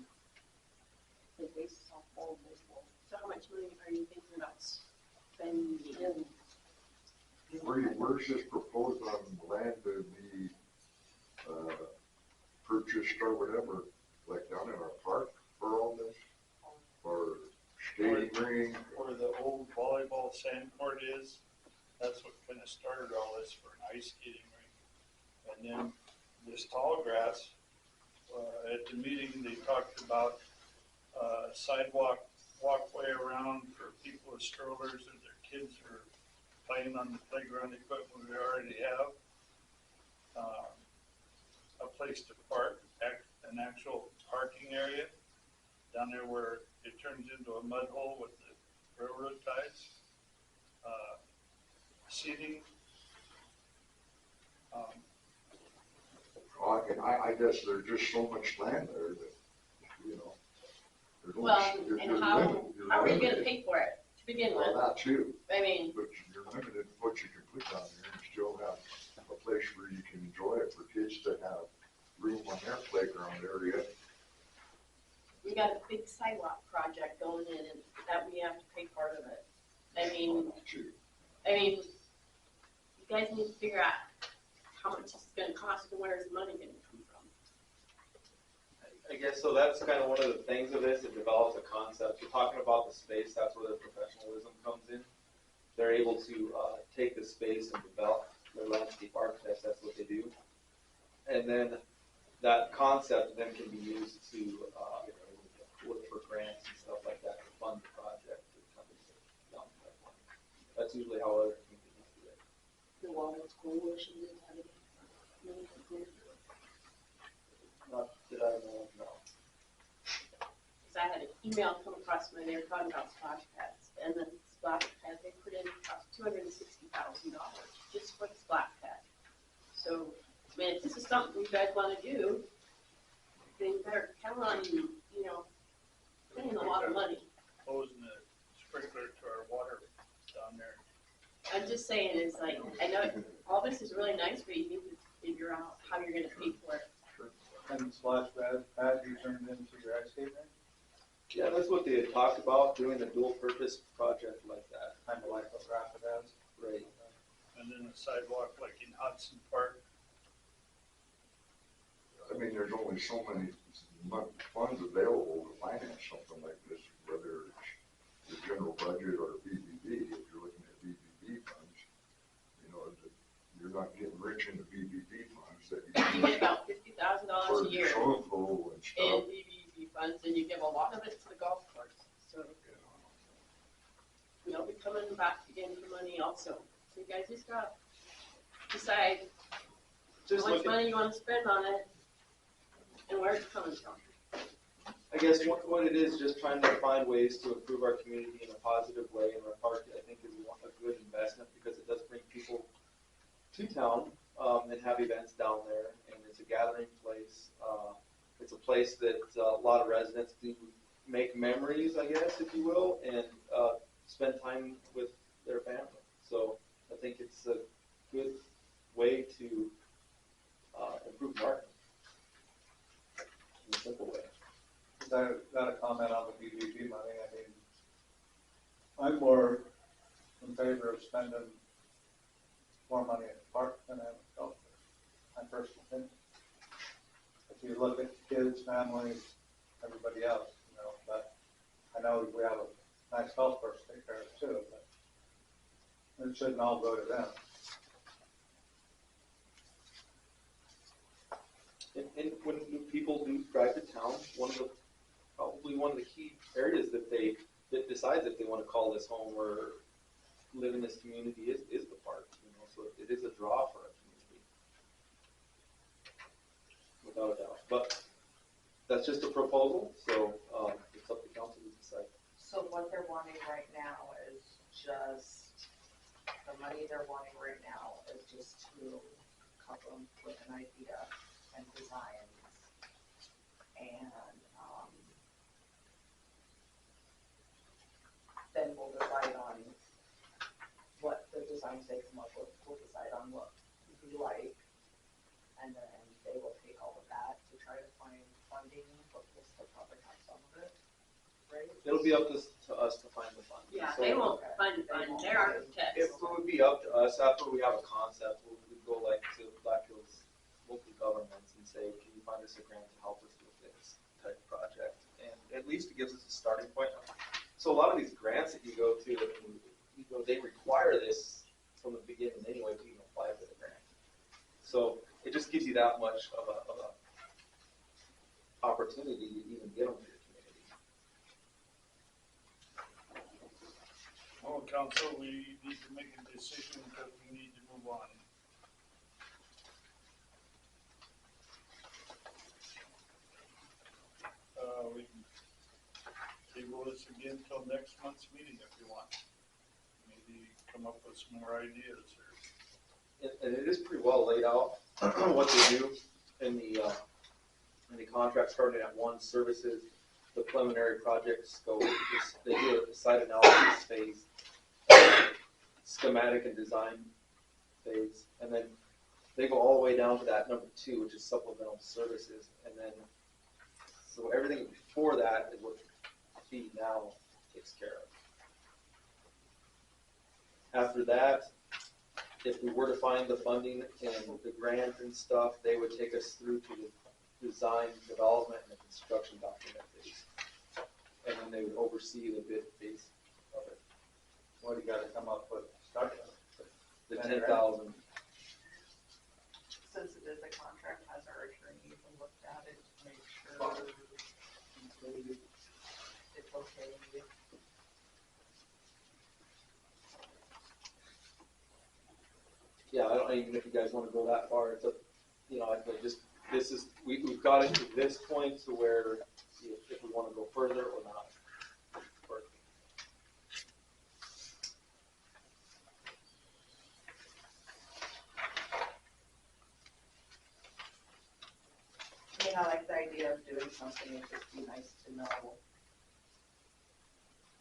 They base softball, baseball, So how much money are you thinking about spending? and Where's this proposed on land to be, purchased or whatever, like down in our park for all this? Or skating rink? Where the old volleyball sand court is, that's what kind of started all this for an ice skating rink. And then this tall grass, at the meeting, they talked about sidewalk, walkway around for people with strollers or their kids are playing on the playground equipment we already have. A place to park, an actual parking area down there where it turns into a mud hole with the railroad ties. Seating. I guess there's just so much land there that, you know. there's only- Well, you're and how are you gonna limited. pay for it to begin Well, with? that too, I mean, but you're limited in what you can put down there and still have a place where you can enjoy it for kids to have room on their playground area. we got a big sidewalk project going in and that we have to pay part of it. I mean, Too. you guys need to figure out how much it's gonna cost and where's the money gonna come from. I guess, so that's kind of one of the things of this, it develops a concept. You're talking about the space, that's where their professionalism comes in. They're able to take the space and develop their landscape architects, that's what they do. And then that concept then can be used to look for grants and stuff like that to fund the project. That's usually how other communities do it. the Wilderness Coalition didn't have any money to put into it. Not that I know of, no. Cause I had an email come across when they were talking about splash pads, and the splash pad they put in cost $260,000 just for the splash pad. So, I mean, if this is something you guys wanna do, then you better count on, putting a lot of money. Posing a sprinkler to our water down there. I'm just saying, it's like, I know all this is really nice, but you need to figure out how you're gonna pay for it. And the splash pad you turned into your ice skate rink, Yeah, that's what they had talked about, doing a dual purpose project like that. kind of like what Rapid has. Right. And then a sidewalk like in Hudson Park. I mean, there's only so many funds available to finance something like this, whether it's the general budget or BBB. If you're looking at BBB funds, you're not getting rich in the BBB funds that You you get about $50,000 for a the year swimming pool and in stuff. BBB funds, and you give a lot of it to the golf course, so you'll be coming back again for money also. So you guys just gotta decide Just how much looking, money you wanna spend on it, and where it's coming from. I guess what it is, just trying to find ways to improve our community in a positive way, and our park, I think, is a good investment, because it does bring people to town, and have events down there, and it's a gathering place. It's a place that a lot of residents do make memories, I guess, if you will, and spend time with their family. So I think it's a good way to improve marketing in a simple way. I got a comment on the BBB money. I mean, I'm more in favor of spending more money at the park than at the golf course, my personal opinion. If you look at kids, families, everybody else, but I know we have a nice golf course to take care of too, but It shouldn't all go to them. And when people do drive to town, probably one of the key areas that decides if they want to call this home or live in this community is the park, so it is a draw for our community. Without a doubt. But that's just a proposal, so, it's up to council to decide. So what they're wanting right now is just, the money they're wanting right now is just to couple them with an idea and designs. And, then we'll decide on what the designs they come up with, we'll decide on what we like. And then they will take all of that to try to find funding, but we'll still probably have some of it, right? It'll be up to us to find the funding. Yeah, So they won't fund their architects. it would be up to us, after we have a concept, we'd go like to Black Hills local governments and say, can you find us a grant to help us with this type of project? And at least it gives us a starting point. So a lot of these grants that you go to, they require this from the beginning anyway to even apply for the grant. So it just gives you that much of a opportunity to even get them to your community. Well, council, we need to make a decision because we need to move on. We can table this again till next month's meeting if you want. Maybe come up with some more ideas or. And it is pretty well laid out, what they do in the contract, starting at 1 services, the preliminary project scope, they do a site analysis phase, schematic and design phase, and then they go all the way down to that number 2, which is supplemental services, and then, so everything before that is what feed now takes care of. After that, if we were to find the funding and the grant and stuff, they would take us through to the design, development, and the construction document phase. And then they would oversee the bid phase of it. What do you gotta come up with, start with? The 10,000. Since it is a contract, has our attorney even looked at it to make sure it's okay? Yeah, I don't even if you guys want to go that far. It's a, we've got it to this point to where if we want to go further or not. I mean, I like the idea of doing something, it'd just be nice to know,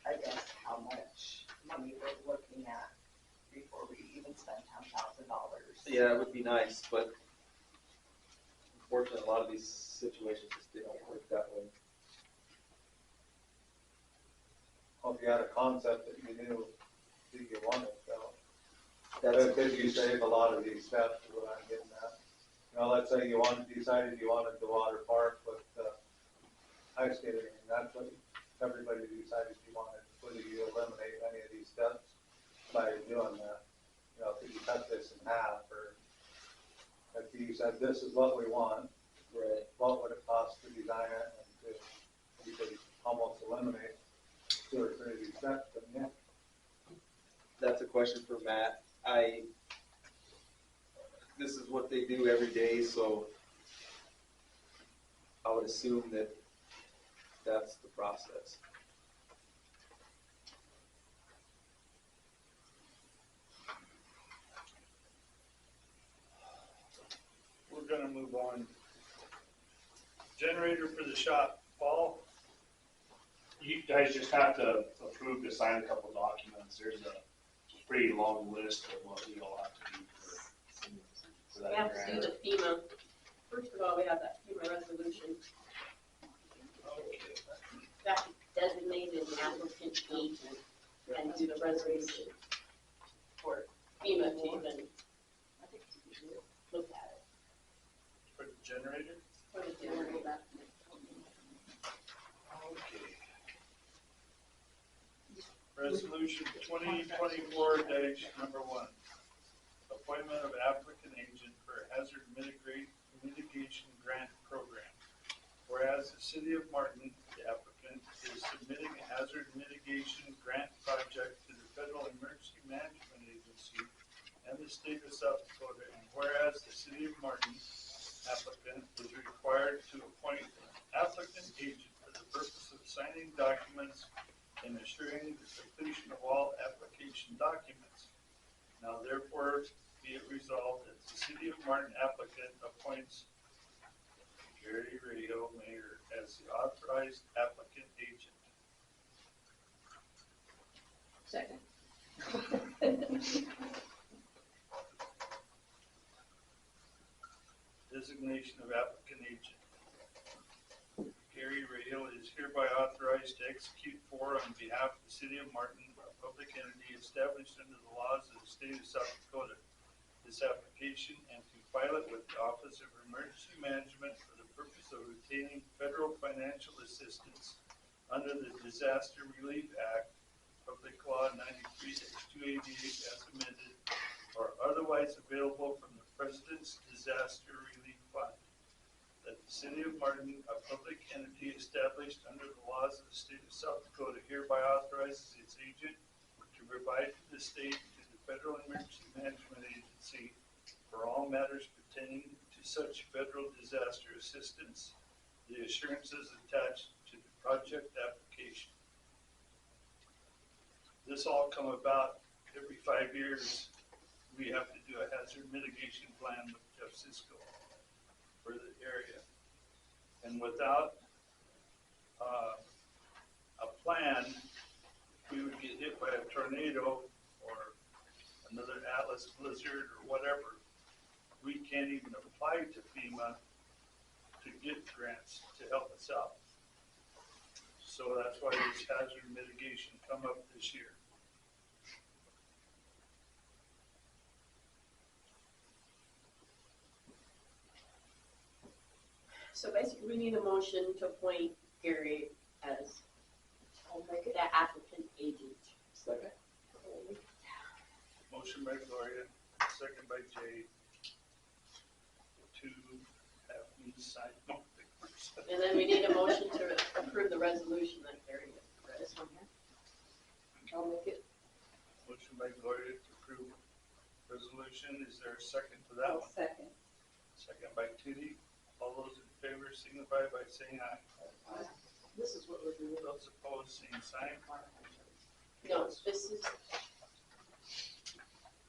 I guess, how much money we're looking at before we even spend $10,000. Yeah, it would be nice, but unfortunately, a lot of these situations just they don't work that way. Well, if you had a concept that you knew that you wanted, so. That's Could you save a lot of these steps, is what I'm getting at. Let's say you decided you wanted the water park with ice skating, and that's what everybody decided you wanted. Would you eliminate any of these steps by doing that? Could you cut this in half, or if you said this is what we want, Right. what would it cost to design it, and you could almost eliminate 2 or 3 of these steps, but yeah. That's a question for Matt. This is what they do every day, so I would assume that that's the process. We're gonna move on. Generator for the shop, Paul? You guys just have to approve to sign a couple documents. There's a pretty long list of what we all have to do for We that have to do grant. the FEMA, first of all, we have that FEMA resolution that designated the applicant agent and do the resolution for FEMA to even look at it. For the generator? For the generator. Okay. Resolution 2024-1, appointment of applicant agent for hazard mitigation grant program. Whereas the city of Martin, the applicant, is submitting a hazard mitigation grant project to the Federal Emergency Management Agency and the state of South Dakota, and whereas the city of Martin applicant is required to appoint an applicant agent for the purpose of signing documents and assuring the completion of all application documents. Now therefore be it resolved that the city of Martin applicant appoints Gary Rayo, mayor, as the authorized applicant agent. Second. Designation of applicant agent. Gary Rayo is hereby authorized to execute for on behalf of the city of Martin, a public entity established under the laws of the state of South Dakota, this application and to file it with the Office of Emergency Management for the purpose of obtaining federal financial assistance under the Disaster Relief Act, Public Law 93-288 as amended, or otherwise available from the President's Disaster Relief Fund. That the city of Martin, a public entity established under the laws of the state of South Dakota, hereby authorizes its agent to provide to the state and to the Federal Emergency Management Agency for all matters pertaining to such federal disaster assistance, the assurances attached to the project application. This all come about every 5 years. We have to do a hazard mitigation plan with Jeff Cisco for the area. And without a plan, we would get hit by a tornado or another Atlas blizzard or whatever. We can't even apply to FEMA to get grants to help us out. So that's why this hazard mitigation come up this year. So basically, we need a motion to appoint Gary as I'll make it. the applicant agent. Second. Motion by Gloria, second by Jay, to have me sign more papers. And then we need a motion to approve the resolution that Gary read. This one here. I'll make it. Motion by Gloria to approve resolution. Is there a second to that one? Second. Second by Tootie. All those in favor signify by saying aye. This is what we're doing. Those opposed, same sign. No,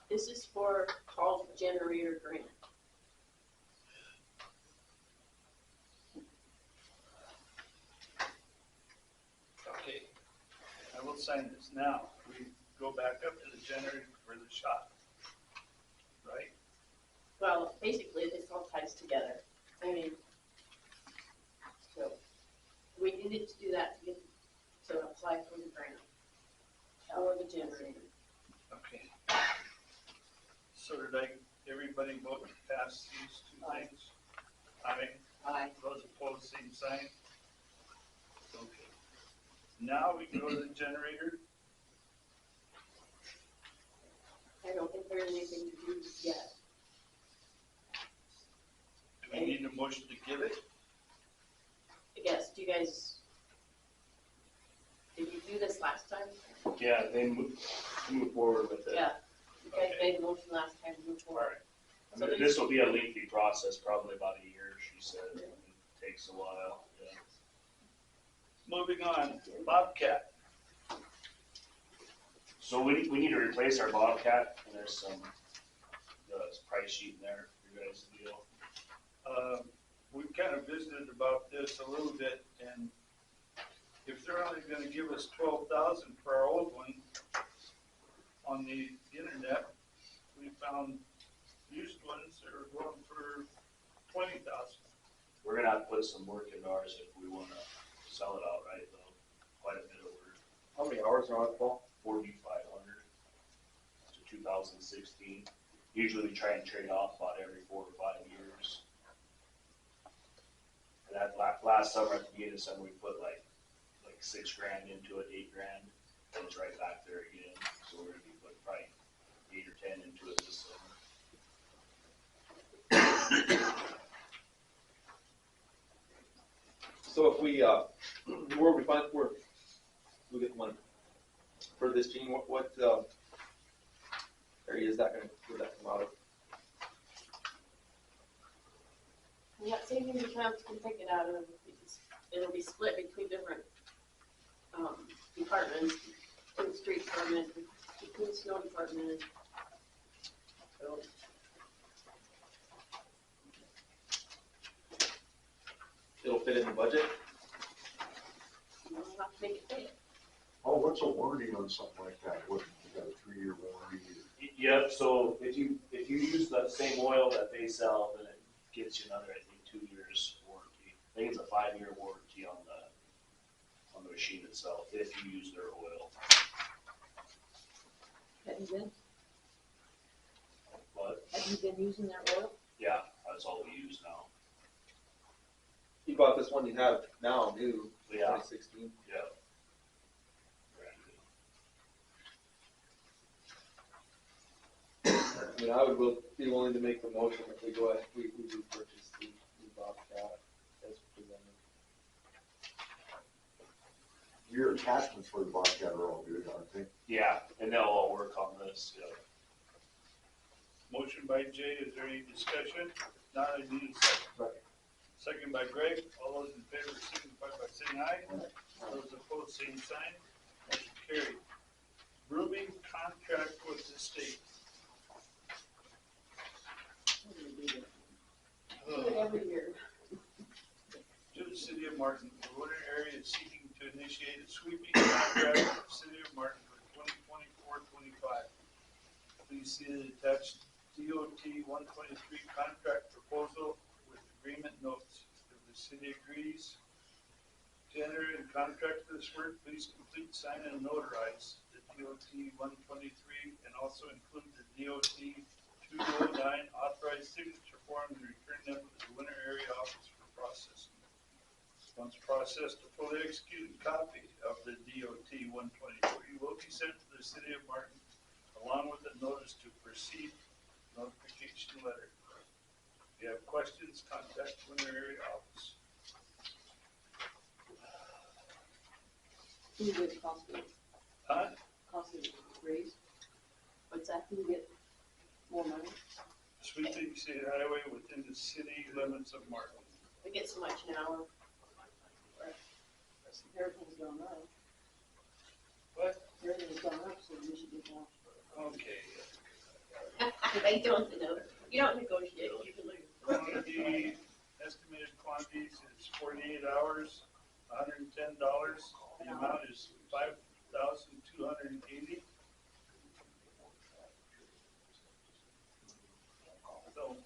this is for call generator grant. Okay, I will sign this now. We go back up to the generator for the shot. Right? Well, basically, this all ties together. I mean, so we needed to do that to get, to apply for the grant or the generator. Okay. So did everybody vote to pass these two things? Aye. Aye. Those opposed, same sign. Okay. Now we can go to the generator. I don't think there's anything to do yet. Do we need a motion to give it? I guess, do you guys, did you do this last time? Yeah, they move forward with it. Yeah. You guys Okay. made the motion last time, move All forward. right. I mean, this will be a lengthy process, probably about a year, she said. It takes a while, yeah. Moving on, Bobcat. So we need to replace our Bobcat, and there's some, price sheet in there for you guys to deal. We kind of visited about this a little bit, and if they're only gonna give us 12,000 for our old one on the internet, we found used ones that are going for 20,000. We're gonna have to put some work into ours if we wanna sell it outright, though, quite a bit over How many hours are on it, Paul? 4,500 to 2016. Usually we try and trade off about every 4 or 5 years. And that last summer, at the beginning of summer, we put like $6 grand into it, $8 grand. goes right back there again, so we're gonna be putting probably 8 or 10 into it this summer. So if we, where we find, where we get the money for this, Gene, what area is that gonna, would that come out of? Yeah, savings accounts can take it out of, it'll be split between different, departments, between the street department, between the snow department. So, It'll fit in the budget? we'll have to make it fit. Oh, what's a warranty on something like that? What, you got a 3-year warranty? Yep, so if you use that same oil that they sell, then it gets you another, I think, 2 years warranty. I think it's a 5-year warranty on the machine itself, if you use their oil. Have you been, But, have you been using their oil? yeah, that's all we use now. You bought this one you have now, new, Yeah, 2016. yeah. I mean, I would be willing to make the motion if we go ahead, we do purchase the Bobcat as presented. Your attachments for the Bobcat are all good, aren't they? Yeah, and they'll all work on this, yeah. Motion by Jay, is there any discussion? Not, I need a second. Second by Greg, all those in favor signify by saying aye. Those opposed, same sign. Motion carried. Grooming contract with the state. Do it every year. To the city of Martin, the winter area is seeking to initiate a sweeping contract with the city of Martin for 2024-25. Please see the attached DOT 123 contract proposal with agreement notes. If the city agrees to enter in contract for this work, please complete, sign, and notarize the DOT 123 and also include the DOT 209 authorized signature form and return them to the winter area office for processing. Once processed, a fully executed copy of the DOT 123 will be sent to the city of Martin along with a notice to proceed notification letter. If you have questions, contact the winter area office. Who gets cost of raise? What's that? Who get more money? Sweeping state highway within the city limits of Martin. We get so much now. Everything's gone up. What? Everything's gone up, so we should get more. Okay. They don't know. You don't negotiate, you can lose. Quantity, estimated quantities is 48 hours, $110. The amount is $5,280. So,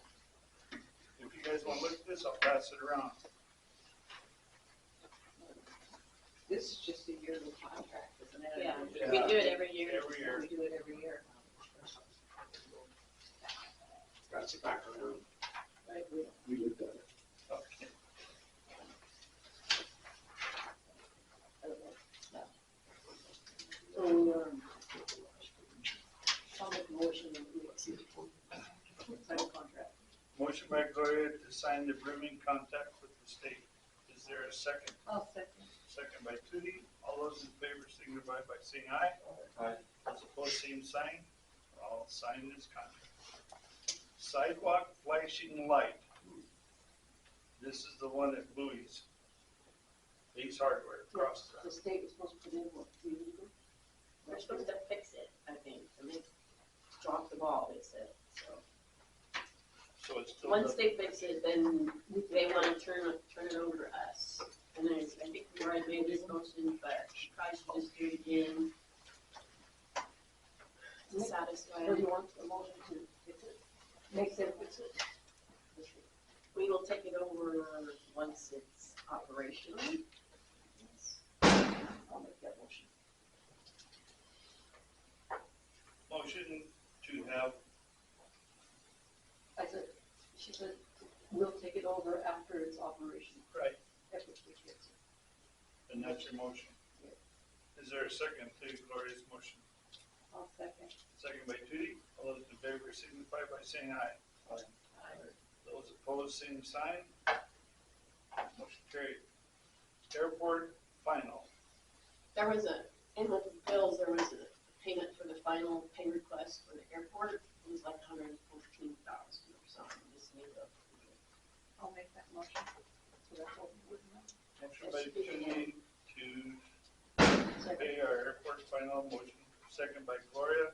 if you guys want to look at this, I'll pass it around. This is just a yearly contract, isn't it? Yeah, we do it every year. Every year. We do it every year. That's the background. Right, We looked at it. Okay. So, I'll make a motion that we execute sign a contract. Motion by Gloria to sign the grooming contract with the state. Is there a second? I'll second. Second by Tootie. All those in favor signify by saying aye. Aye. Those opposed, same sign. I'll sign this contract. Sidewalk flashing light. This is the one at Bowie's. Ace Hardware across The state was supposed to put in what, 3 years ago? We're supposed to fix it, I think, and they dropped the ball, they said, so. So it's still. Once they fix it, then they wanna turn it over to us. And then I think we already made this motion, but she probably should just do it again to satisfy. So do you want a motion to fix it? Make them fix it? We will take it over once it's operational. I'll make that motion. Motion to have, I said, she said, we'll take it over after it's operational. right, That's what she said. and that's your motion. Is there a second to Gloria's motion? I'll second. Second by Judy. All those in favor signify by saying aye. Those opposed, same sign. Motion carried. Airport final. There was in the bills, there was a payment for the final pay request for the airport. It was like $114,000 or something. Just need to. I'll make that motion. So that's what we would know. Motion by Judy to pay our airport final. Motion second by Gloria.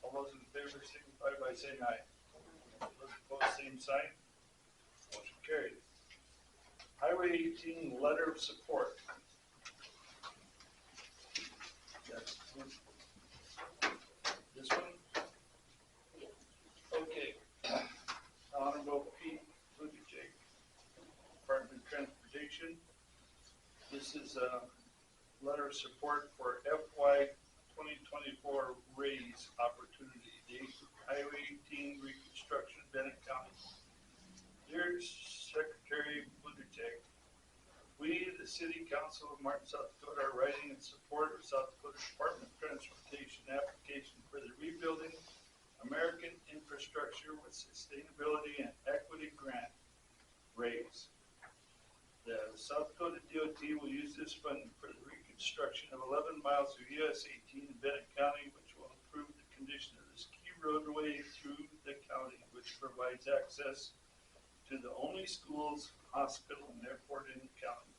All those in favor signify by saying aye. Those opposed, same sign. Motion carried. Highway 18 letter of support. That's this one? Okay. Honorable Pete Buttigieg, Department of Transportation. This is a letter of support for FY 2024 raise opportunity date, Highway 18 reconstruction, Bennett County. Dear Secretary Buttigieg, we, the City Council of Martin, South Dakota, are writing in support of South Dakota Department of Transportation application for the Rebuilding American Infrastructure with Sustainability and Equity Grant raise. The South Dakota DOT will use this funding for the reconstruction of 11 miles of US 18 in Bennett County, which will improve the condition of this key roadway through the county, which provides access to the only schools, hospital, and airport in the county.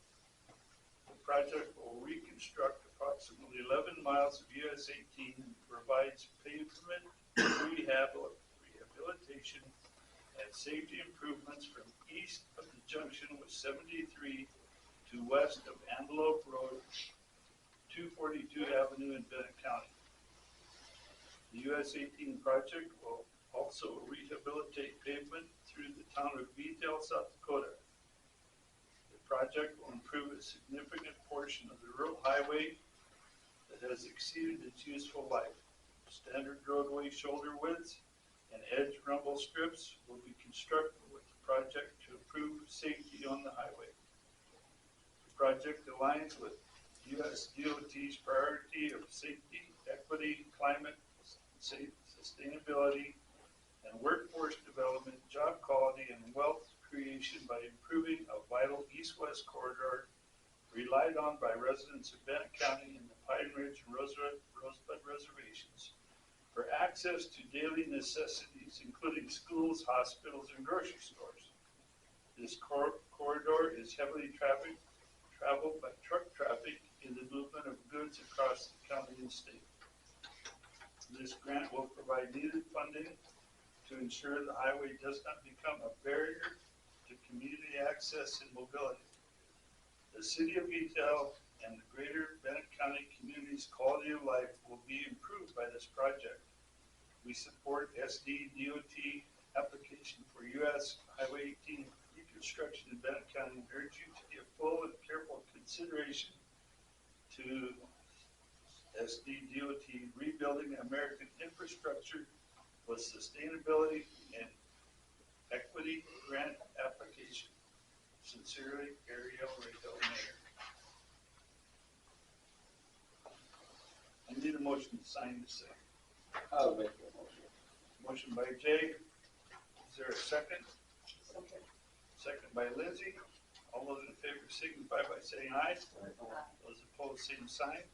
The project will reconstruct approximately 11 miles of US 18 and provides pavement rehabilitation and safety improvements from east of the junction with 73 to west of Antelope Road, 242 Avenue in Bennett County. The US 18 project will also rehabilitate pavement through the town of Beedale, South Dakota. The project will improve a significant portion of the rural highway that has exceeded its useful life. Standard roadway shoulder widths and edge rumble strips will be constructed with the project to improve safety on the highway. The project aligns with US DOT's priority of safety, equity, climate, sustainability, and workforce development, job quality, and wealth creation by improving a vital east-west corridor relied on by residents of Bennett County and the Pine Ridge and Rosebud reservations for access to daily necessities, including schools, hospitals, and grocery stores. This corridor is heavily traveled by truck traffic in the movement of goods across the county and state. This grant will provide needed funding to ensure the highway does not become a barrier to community access and mobility. The City of Beedale and the greater Bennett County community's quality of life will be improved by this project. We support SD DOT application for US Highway 18 reconstruction in Bennett County and urge you to give full and careful consideration to SD DOT rebuilding American infrastructure with sustainability and equity grant application. Sincerely, Ariel Rayfield, Mayor. I need a motion to sign this thing. I'll make that motion. Motion by Jay. Is there a second? Second by Lindsay. All those in favor signify by saying aye. Those opposed, same sign.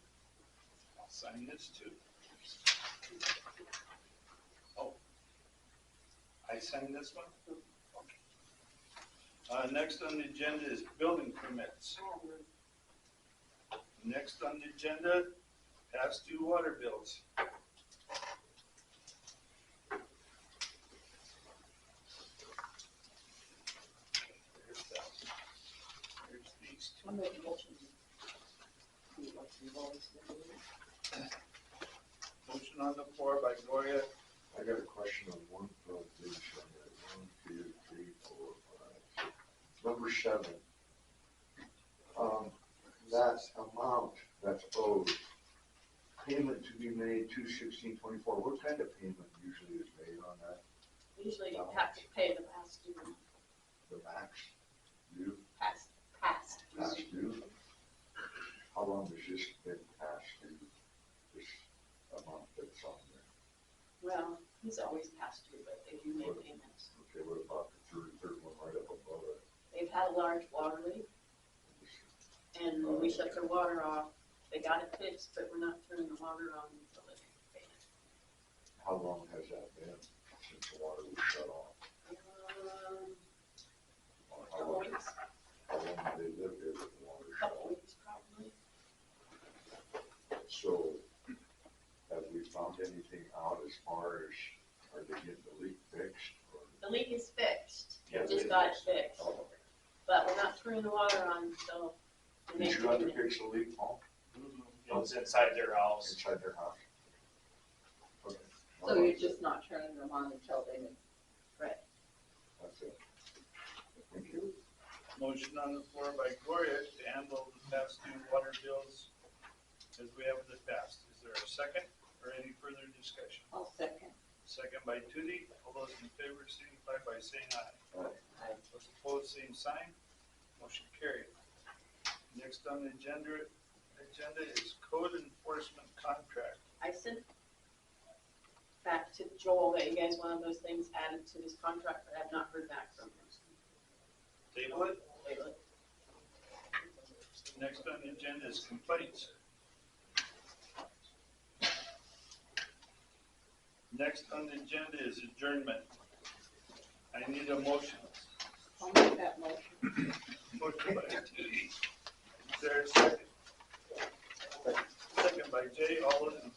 I'll sign this too. Oh. I sign this one? Okay. Next on the agenda is building permits. Next on the agenda, past due water bills. There's these two. I'll make a motion. Do it like we've always been doing. Motion on the floor by Gloria. I got a question on one from this, 1, 2, 3, 4, 5. Number 7. That amount that's owed, payment to be made 2/16/24. What kind of payment usually is made on that? Usually you have to pay the past due, The max due? past Past due? How long has this been past due? He's always past due, but they do make payments. Okay, what about the third one right up above it? They've had a large water leak, and we shut their water off. They got it fixed, but we're not turning the water on until they pay it. How long has that been since the water was shut off? Or how Couple long, weeks, how long have they lived there with the water shut couple off? weeks probably. So, have we found anything out as far as, are they getting the leak fixed? Or? The leak is fixed, Yeah, we just it got it is. fixed, Oh, but we're not turning the water on until they did make you have to payment. fix the leak, Paul, It was inside their house. inside their house? Okay. So you're just not turning them on until they make. That's it. Thank you. Motion on the floor by Gloria to handle the past due water bills as we have in the past. Is there a second or any further discussion? I'll second. Second by Tootie. All those in favor signify by saying aye. Aye. Those opposed, same sign. Motion carried. Next on the agenda is code enforcement contract. I sent back to Joel that you guys wanted those things added to this contract, but I have not heard back from him. Table it. Lately. Next on the agenda is complaints. Next on the agenda is adjournment. I need a motion. I'll make that motion. Motion by Tootie. Is there a second? Second by Jay. All those in